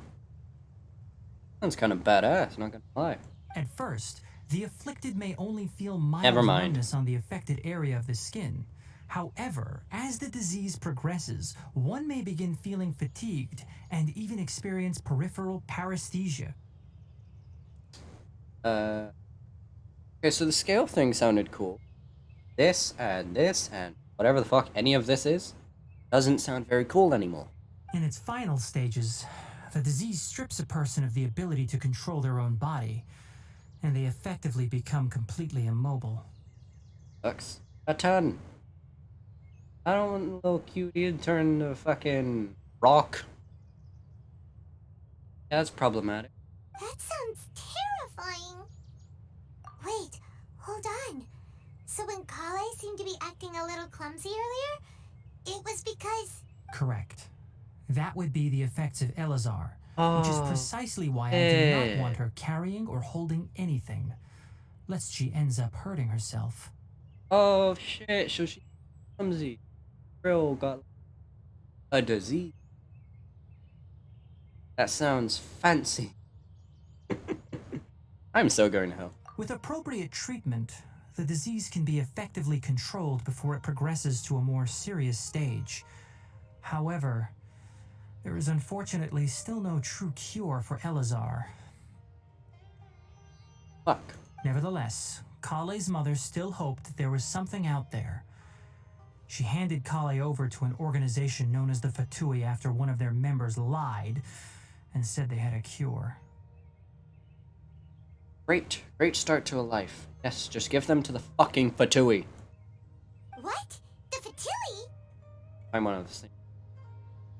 Sounds kind of badass, not gonna lie. At first, The afflicted may only feel mild Never mind. numbness on the affected area of the skin. However, as the disease progresses, one may begin feeling fatigued and even experience peripheral paresthesia. Okay, so the scale thing sounded cool. This and whatever the fuck any of this is, doesn't sound very cool anymore. In its final stages, the disease strips a person of the ability to control their own body, and they effectively become completely immobile. Sucks a ton. I don't want a little cutie to turn to fucking rock. That's problematic. That sounds terrifying. Wait, hold on. So when Kale seemed to be acting a little clumsy earlier, it was because... Correct. That would be the effects of Elazar, which is precisely why I do yeah. not want her carrying or holding anything, lest she ends up hurting herself. Oh shit, so she clumsy. Girl got a disease. That sounds fancy. I'm so going to hell. With appropriate treatment, the disease can be effectively controlled before it progresses to a more serious stage. However, there is unfortunately still no true cure for Elazar. Fuck. Nevertheless, Kale's mother still hoped that there was something out there. She handed Kale over to an organization known as the Fatui after one of their members lied and said they had a cure. Great start to a life. Yes, just give them to the fucking Fatui. What? The Fatui? I'm one of those things.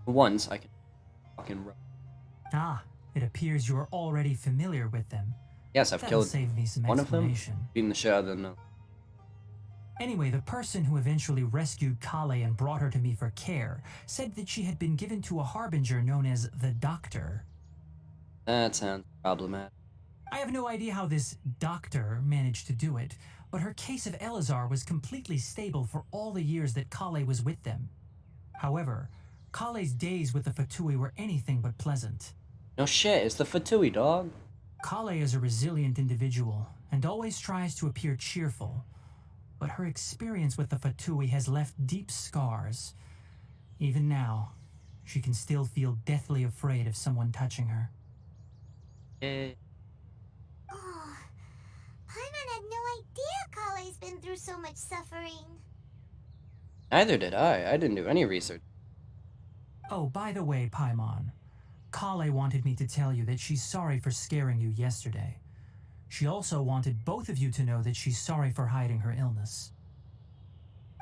Once I can fucking run. Ah, it appears you are already familiar with them. Yes, I've That'll killed save me some one of them. explanation. Beating the shit out of them now. Anyway, the person who eventually rescued Kale and brought her to me for care said that she had been given to a harbinger known as the Doctor. That sounds problematic. I have no idea how this doctor managed to do it, but her case of Elazar was completely stable for all the years that Kale was with them. However, Kale's days with the Fatui were anything but pleasant. No shit, it's the Fatui, dog. Kale is a resilient individual and always tries to appear cheerful, but her experience with the Fatui has left deep scars. Even now, she can still feel deathly afraid of someone touching her. Yeah. Oh, Paimon had no idea Kale's been through so much suffering. Neither did I. I didn't do any research. Oh, by the way, Paimon, Kale wanted me to tell you that she's sorry for scaring you yesterday. She also wanted both of you to know that she's sorry for hiding her illness.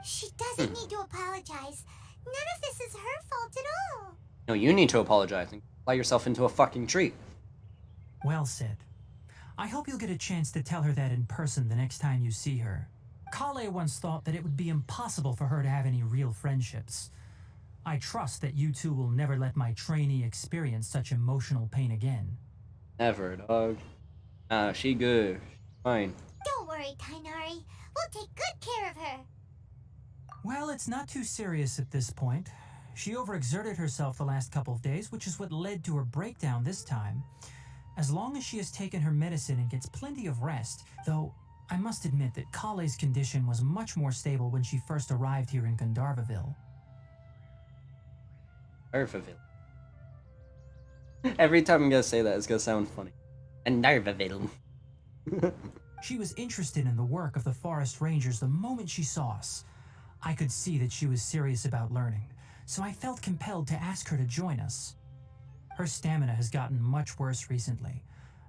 She doesn't need to apologize. None of this is her fault at all. No, you need to apologize and fly yourself into a fucking tree. Well said. I hope you'll get a chance to tell her that in person the next time you see her. Kale once thought that it would be impossible for her to have any real friendships. I trust that you two will never let my trainee experience such emotional pain again. Never, dog. She good. Fine. Don't worry, Tainari. We'll take good care of her. Well, it's not too serious at this point. She overexerted herself the last couple of days, which is what led to her breakdown this time. As long as she has taken her medicine and gets plenty of rest, though I must admit that Kale's condition was much more stable when she first arrived here in Gandharvaville. Narvaville. Every time I'm gonna say that, it's gonna sound funny. And Narvaville. She was interested in the work of the forest rangers the moment she saw us. I could see that she was serious about learning, so I felt compelled to ask her to join us. Her stamina has gotten much worse recently.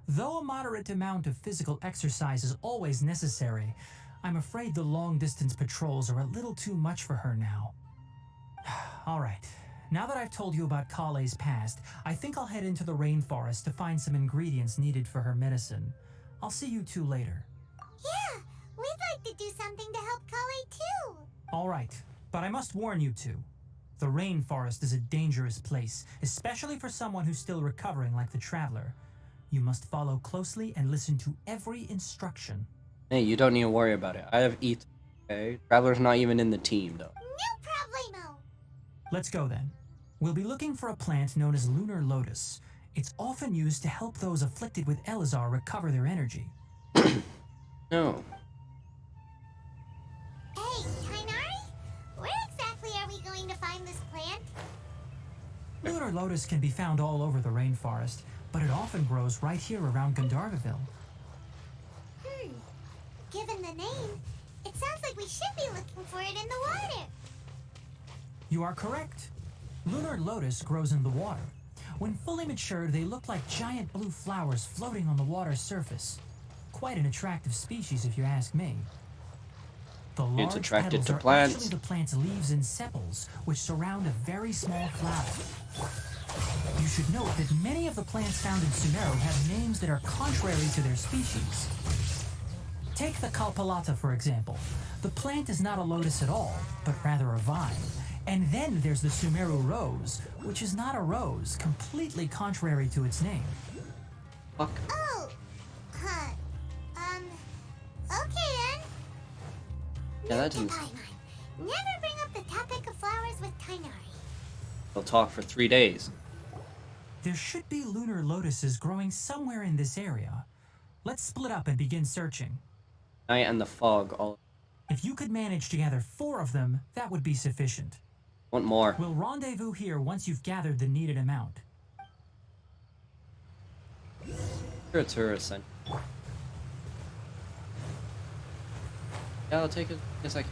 Though a moderate amount of physical exercise is always necessary, I'm afraid the long-distance patrols are a little too much for her now. All right, now that I've told you about Kale's past, I think I'll head into the rainforest to find some ingredients needed for her medicine. I'll see you two later. Yeah, we'd like to do something to help Kale too. All right, but I must warn you two. The rainforest is a dangerous place, especially for someone who's still recovering like the Traveler. You must follow closely and listen to every instruction. Hey, you don't need to worry about it. I have eat. Okay? Traveler's not even in the team, though. No problemo. Let's go then. We'll be looking for a plant known as Lunar Lotus. It's often used to help those afflicted with Elazar recover their energy. No. Hey, Tainari? Where exactly are we going to find this plant? Lunar lotus can be found all over the rainforest, but it often grows right here around Gandharvaville. Given the name, it sounds like we should be looking for it in the water. You are correct. Lunar lotus grows in the water. When fully matured, they look like giant blue flowers floating on the water's surface. Quite an attractive species, if you ask me. The large attracted petals to are plants. actually the plant's leaves and sepals, which surround a very small flower. You should note that many of the plants found in Sumeru have names that are contrary to their species. Take the Kalpalata, for example. The plant is not a lotus at all, but rather a vine. And then there's the Sumeru rose, which is not a rose, completely contrary to its name. Fuck. Oh, huh. Okay then. Yeah, that Note to didn't. Paimon. Never bring up the topic of flowers with Tainari. We'll talk for 3 days. There should be lunar lotuses growing somewhere in this area. Let's split up and begin searching. Night and the fog all. If you could manage to gather 4 of them, that would be sufficient. Want more. We'll rendezvous here once you've gathered the needed amount. You're a tourist then. Yeah, I'll take it. Yes, I can.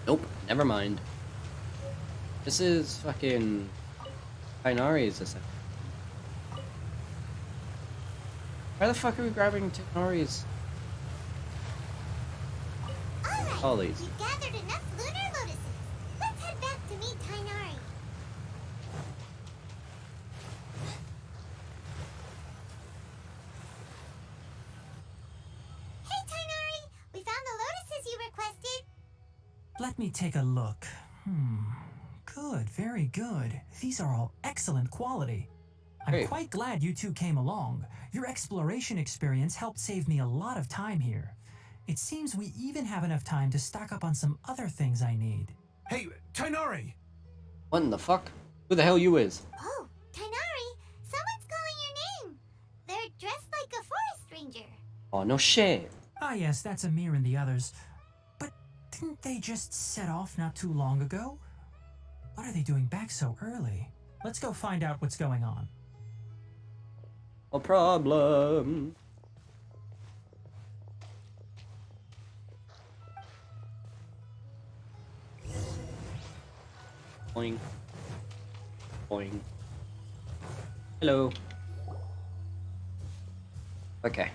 Nope, never mind. This is fucking Tainari, is this? Why the fuck are we grabbing Tainari's? Alright, All these. we've gathered enough lunar lotuses. Let's head back to meet Tainari. Hey Tainari, we found the lotuses you requested. Let me take a look. Good, very good. These are all excellent quality. I'm Great. quite glad you two came along. Your exploration experience helped save me a lot of time here. It seems we even have enough time to stock up on some other things I need. Hey, Tainari! What in the fuck? Who the hell you is? Oh, Tainari, someone's calling your name. They're dressed like a forest ranger. Oh, no shit. Ah yes, that's Amir and the others. But didn't they just set off not too long ago? What are they doing back so early? Let's go find out what's going on. No problem. Boing. Boing. Hello. Okay.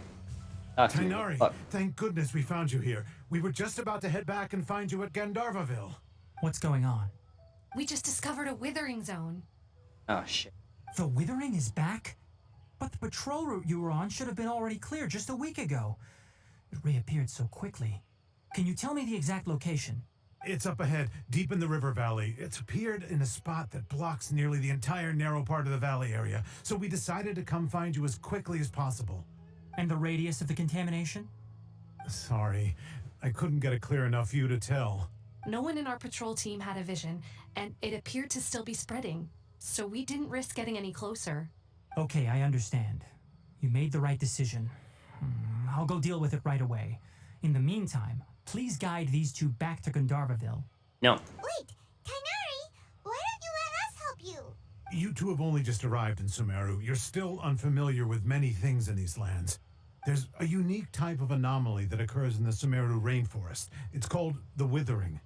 Talk to me. Tainari, Fuck. thank goodness we found you here. We were just about to head back and find you at Gandharvaville. What's going on? We just discovered a withering zone. Oh shit. The Withering is back? But the patrol route you were on should have been already clear just a week ago. It reappeared so quickly. Can you tell me the exact location? It's up ahead, deep in the river valley. It's appeared in a spot that blocks nearly the entire narrow part of the valley area, so we decided to come find you as quickly as possible. And the radius of the contamination? Sorry, I couldn't get a clear enough view to tell. No one in our patrol team had a vision, and it appeared to still be spreading, so we didn't risk getting any closer. Okay, I understand. You made the right decision. I'll go deal with it right away. In the meantime, please guide these two back to Gandharvaville. No. Wait, Tainari, why don't you let us help you? You two have only just arrived in Sumeru. You're still unfamiliar with many things in these lands. There's a unique type of anomaly that occurs in the Sumeru rainforest. It's called the withering.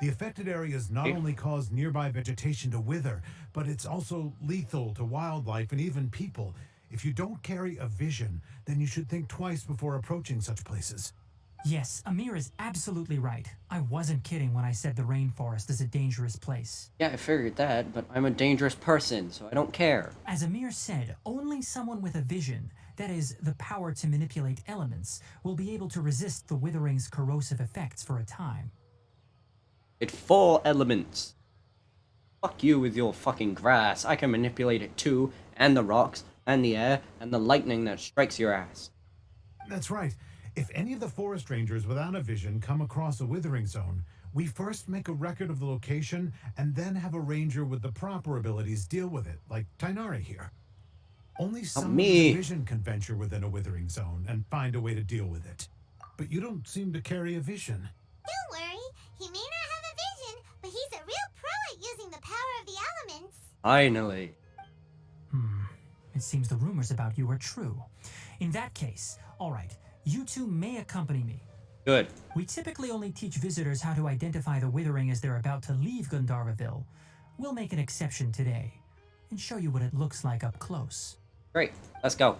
The affected areas not only cause nearby vegetation to wither, but it's also lethal to wildlife and even people. If you don't carry a vision, then you should think twice before approaching such places. Yes, Amir is absolutely right. I wasn't kidding when I said the rainforest is a dangerous place. Yeah, I figured that, but I'm a dangerous person, so I don't care. As Amir said, only someone with a vision, that is, the power to manipulate elements, will be able to resist the withering's corrosive effects for a time. It's 4 elements. Fuck you with your fucking grass. I can manipulate it too, and the rocks, and the air, and the lightning that strikes your ass. That's right. If any of the forest rangers without a vision come across a withering zone, we first make a record of the location and then have a ranger with the proper abilities deal with it, like Tainari here. Only someone me. with vision can venture within a withering zone and find a way to deal with it. But you don't seem to carry a vision. Don't worry, he may not have a vision, but he's a real pro at using the power of the elements. Finally. It seems the rumors about you are true. In that case, all right, you two may accompany me. Good. We typically only teach visitors how to identify the Withering as they're about to leave Gandharvaville. We'll make an exception today and show you what it looks like up close. Great. Let's go.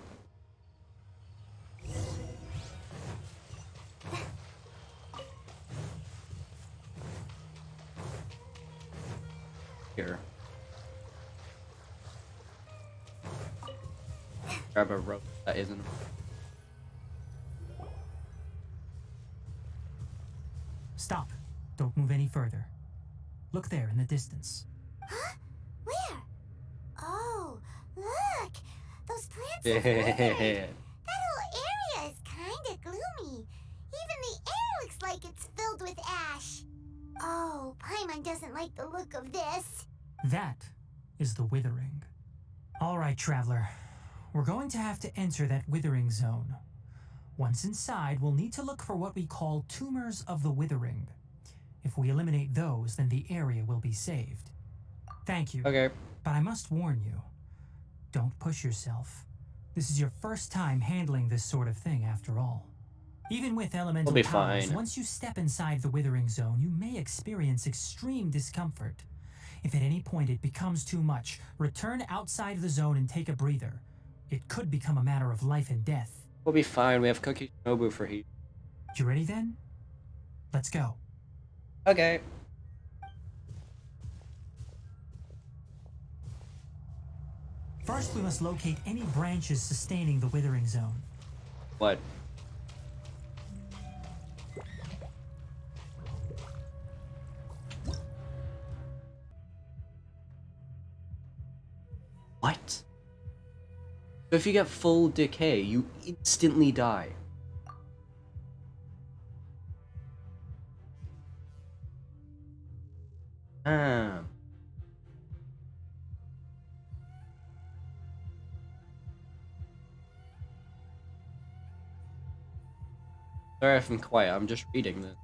Here. Grab a rope that isn't. Stop. Don't move any further. Look there in the distance. Huh? Where? Oh, look! Those plants are withered. That whole area is kinda gloomy. Even the air looks like it's filled with ash. Oh, Paimon doesn't like the look of this. That is the Withering. All right, traveler. We're going to have to enter that Withering zone. Once inside, we'll need to look for what we call tumors of the Withering. If we eliminate those, then the area will be saved. Thank you. Okay. But I must warn you, don't push yourself. This is your first time handling this sort of thing, after all. Even with elemental We'll be powers, fine. once you step inside the Withering Zone, you may experience extreme discomfort. If at any point it becomes too much, return outside the zone and take a breather. It could become a matter of life and death. We'll be fine. We have Cookie Shinobu for heat. You ready then? Let's go. Okay. First, we must locate any branches sustaining the Withering Zone. What? What? So if you get full decay, you instantly die. Damn. Sorry if I'm quiet, I'm just reading this.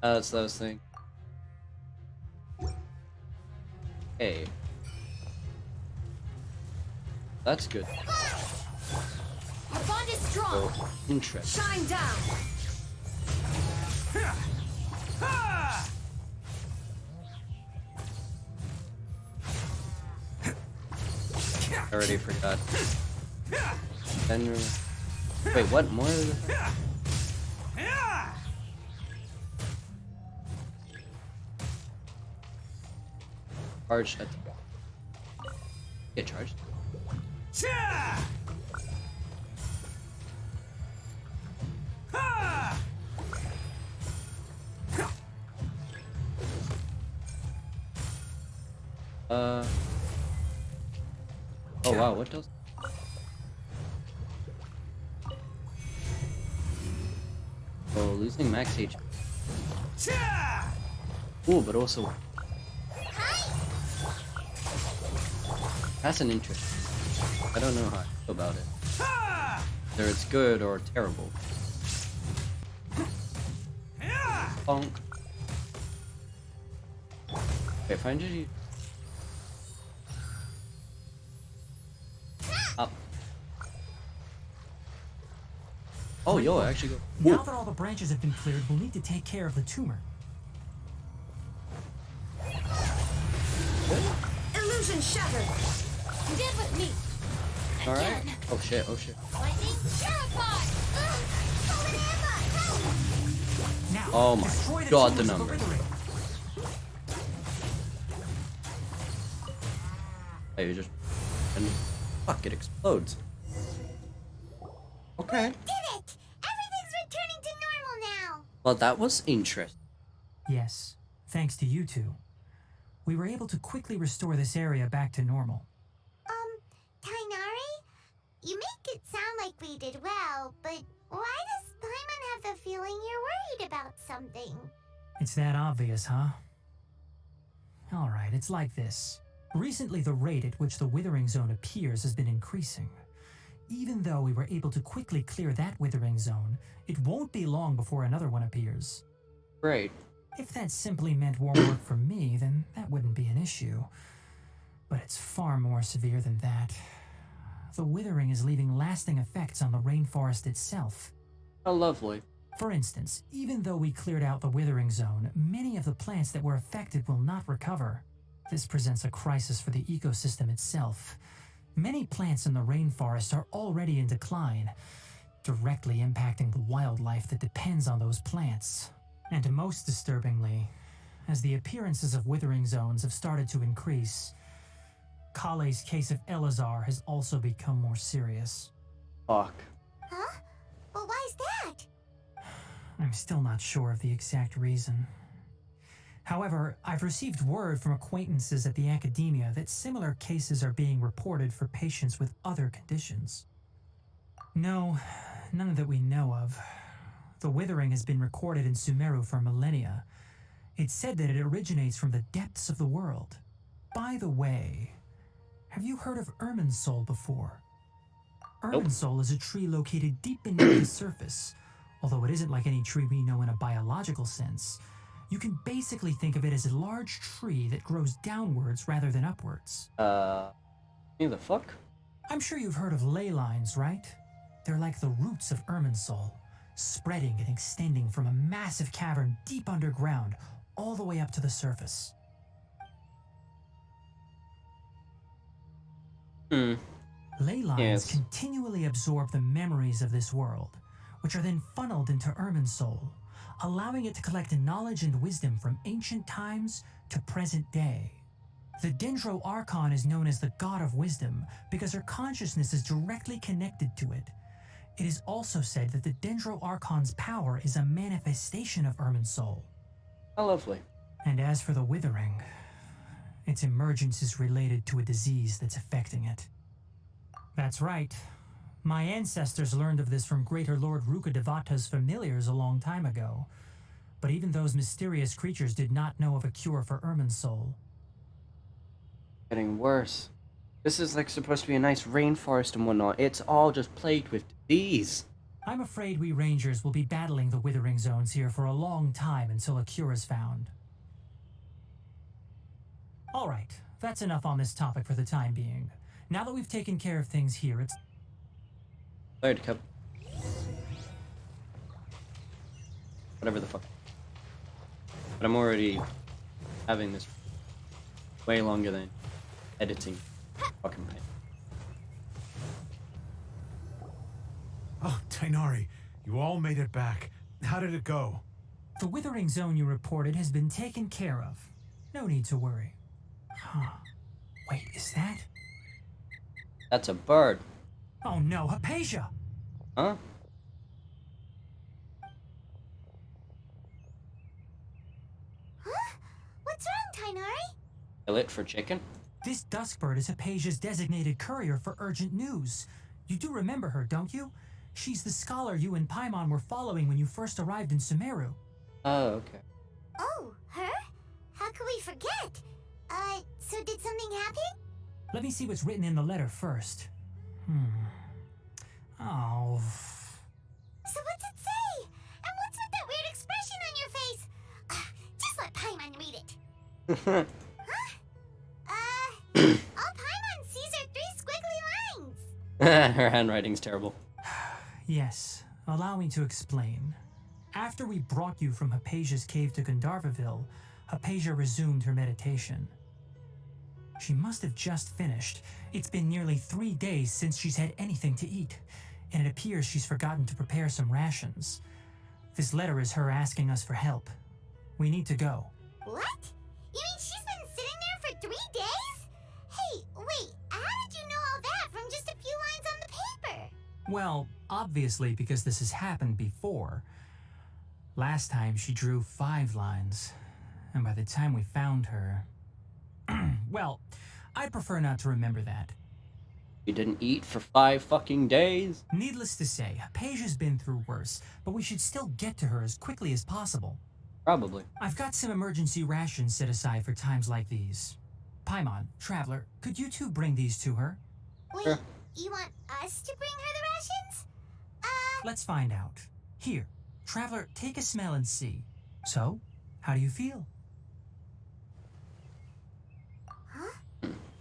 That's those things. Hey. That's good. Our bond is strong. Oh, interesting. Shine down. I already forgot. Then, wait, what more? Charged attack. Get charged. Oh wow, what does? Oh, losing max HP. Ooh, but also that's an interest. I don't know how I feel about it. Whether it's good or terrible. Bonk. Wait, find you. Up. Oh, yo, I actually go. Now that all the branches have been cleared, we'll need to take care of the tumor. Illusion shattered. Get with me. All right. Oh shit. Oh shit. Lightning Purify! Golden Amber, help! Now, Oh my destroy the God, the tumors of number. Withering. Hey, you just and fuck, it explodes. Okay. Did it! Everything's returning to normal now! Well, that was interesting. Yes, thanks to you two. We were able to quickly restore this area back to normal. Tainari? You make it sound like we did well, but why does about something. It's that obvious, huh? Alright, it's like this. Recently, the rate at which the Withering Zone appears has been increasing. Even though we were able to quickly clear that Withering Zone, it won't be long before another one appears. Great. If that simply meant more work for me, then that wouldn't be an issue. But it's far more severe than that. The Withering is leaving lasting effects on the rainforest itself. How lovely. For instance, even though we cleared out the Withering Zone, many of the plants that were affected will not recover. This presents a crisis for the ecosystem itself. Many plants in the rainforest are already in decline, directly impacting the wildlife that depends on those plants. And most disturbingly, as the appearances of Withering Zones have started to increase, Kale's case of Elazar has also become more serious. Fuck. Huh? But why's that? I'm still not sure of the exact reason. However, I've received word from acquaintances at the academia that similar cases are being reported for patients with other conditions. No, none that we know of. The Withering has been recorded in Sumeru for millennia. It's said that it originates from the depths of the world. By the way, have you heard of Irminsul before? Nope. Irminsul is a tree located deep beneath the surface. Although it isn't like any tree we know in a biological sense, you can basically think of it as a large tree that grows downwards rather than upwards. Me the fuck? I'm sure you've heard of ley lines, right? They're like the roots of Irminsul, spreading and extending from a massive cavern deep underground all the way up to the surface. Hmm. Ley lines Yes. continually absorb the memories of this world, which are then funneled into Irminsul, allowing it to collect knowledge and wisdom from ancient times to present day. The Dendro Archon is known as the God of Wisdom because her consciousness is directly connected to it. It is also said that the Dendro Archon's power is a manifestation of Irminsul. How lovely. And as for the Withering, its emergence is related to a disease that's affecting it. That's right. My ancestors learned of this from Greater Lord Rukadevata's familiars a long time ago. But even those mysterious creatures did not know of a cure for Irminsul. Getting worse. This is like supposed to be a nice rainforest and whatnot. It's all just plagued with disease. I'm afraid we rangers will be battling the Withering Zones here for a long time until a cure is found. Alright, that's enough on this topic for the time being. Now that we've taken care of things here, it's... Sorry to cut. Whatever the fuck. But I'm already having this way longer than editing. Fucking pain. Oh, Tainari, you all made it back. How did it go? The Withering Zone you reported has been taken care of. No need to worry. Huh. Wait, is that? That's a bird. Oh no, Hypatia! Huh? Huh? What's wrong, Tainari? Kill it for chicken? This Duskbird is Hypatia's designated courier for urgent news. You do remember her, don't you? She's the scholar you and Paimon were following when you first arrived in Sumeru. Oh, okay. Oh, her? How could we forget? So did something happen? Let me see what's written in the letter first. Oh. So what's it say? And what's with that weird expression on your face? Just let Paimon read it. All Paimon sees are 3 squiggly lines. Her handwriting's terrible. Yes, allow me to explain. After we brought you from Hypatia's cave to Gandharvaville, Hypatia resumed her meditation. She must have just finished. It's been nearly 3 days since she's had anything to eat, and it appears she's forgotten to prepare some rations. This letter is her asking us for help. We need to go. What? You mean she's been sitting there for 3 days? Hey, wait, how did you know all that from just a few lines on the paper? Well, obviously because this has happened before. Last time she drew 5 lines, and by the time we found her... well, I'd prefer not to remember that. You didn't eat for 5 fucking days? Needless to say, Hypatia's been through worse, but we should still get to her as quickly as possible. Probably. I've got some emergency rations set aside for times like these. Paimon, Traveler, could you two bring these to her? Wait, Sure. you want us to bring her the rations? Let's find out. Here, Traveler, take a smell and see. So, how do you feel? Huh?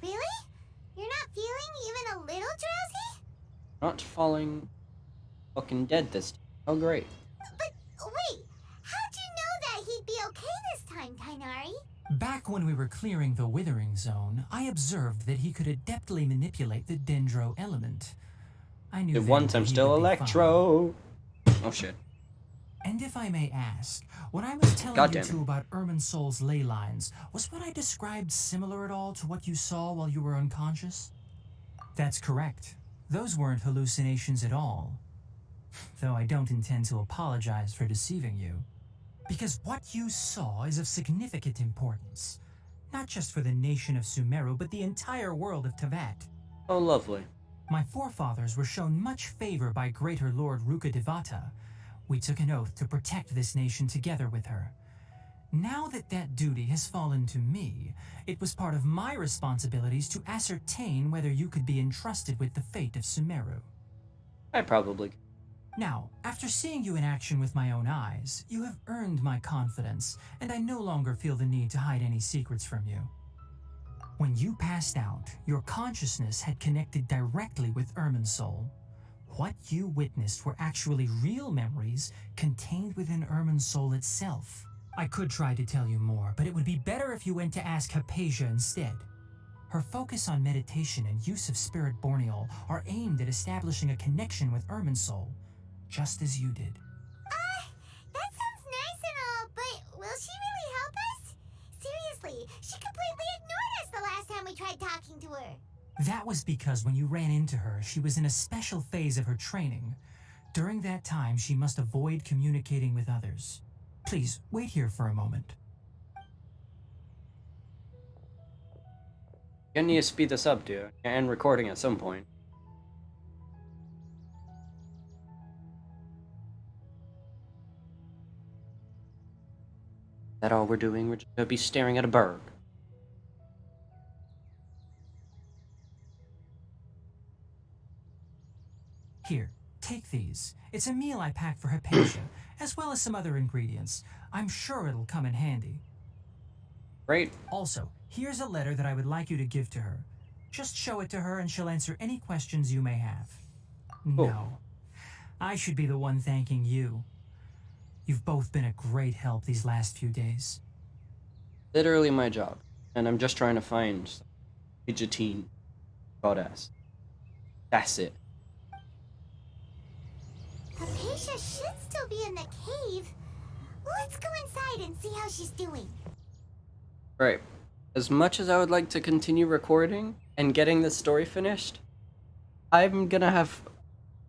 Really? You're not feeling even a little drowsy? Not falling fucking dead this time. Oh, great. But wait, how'd you know that he'd be okay this time, Tainari? Back when we were clearing the Withering Zone, I observed that he could adeptly manipulate the Dendro element. I knew At then once that I'm he still would be fine. Electro. Oh shit. And if I may ask, when I was telling Goddamn. you two about Irminsul's ley lines, was what I described similar at all to what you saw while you were unconscious? That's correct. Those weren't hallucinations at all. Though I don't intend to apologize for deceiving you. Because what you saw is of significant importance. Not just for the nation of Sumeru, but the entire world of Tevat. Oh, lovely. My forefathers were shown much favor by Greater Lord Rukkhadevata. We took an oath to protect this nation together with her. Now that that duty has fallen to me, it was part of my responsibilities to ascertain whether you could be entrusted with the fate of Sumeru. I probably. Now, after seeing you in action with my own eyes, you have earned my confidence, and I no longer feel the need to hide any secrets from you. When you passed out, your consciousness had connected directly with Irminsul. What you witnessed were actually real memories contained within Irminsul itself. I could try to tell you more, but it would be better if you went to ask Hypatia instead. Her focus on meditation and use of Spirit Borneol are aimed at establishing a connection with Irminsul, just as you did. That sounds nice and all, but will she really help us? Seriously, she completely ignored us the last time we tried talking to her. That was because when you ran into her, she was in a special phase of her training. During that time, she must avoid communicating with others. Please, wait here for a moment. Gonna need to speed this up, dude. And recording at some point. Is that all we're doing? We're just gonna be staring at a bird. Here, take these. It's a meal I packed for Hypatia, as well as some other ingredients. I'm sure it'll come in handy. Great. Also, here's a letter that I would like you to give to her. Just show it to her and she'll answer any questions you may have. No. I should be the one thanking you. You've both been a great help these last few days. Literally my job. And I'm just trying to find some fidgeting goddess. That's it. Hypatia should still be in the cave. Let's go inside and see how she's doing. Right. As much as I would like to continue recording and getting this story finished, I'm gonna have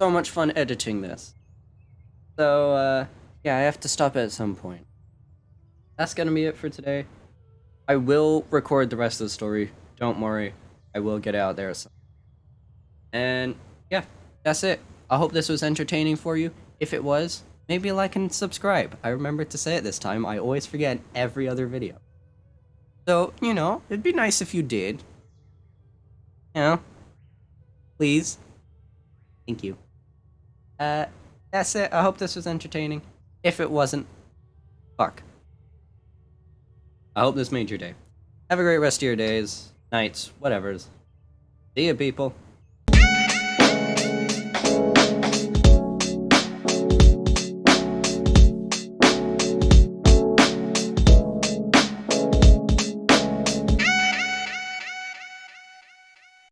so much fun editing this. So, yeah, I have to stop at some point. That's gonna be it for today. I will record the rest of the story. Don't worry. I will get it out there. And, yeah, that's it. I hope this was entertaining for you. If it was, maybe like and subscribe. I remembered to say it this time. I always forget in every other video. So, you know, it'd be nice if you did. You know? Please. Thank you. That's it. I hope this was entertaining. If it wasn't, fuck. I hope this made your day. Have a great rest of your days, nights, whatevers. See ya, people.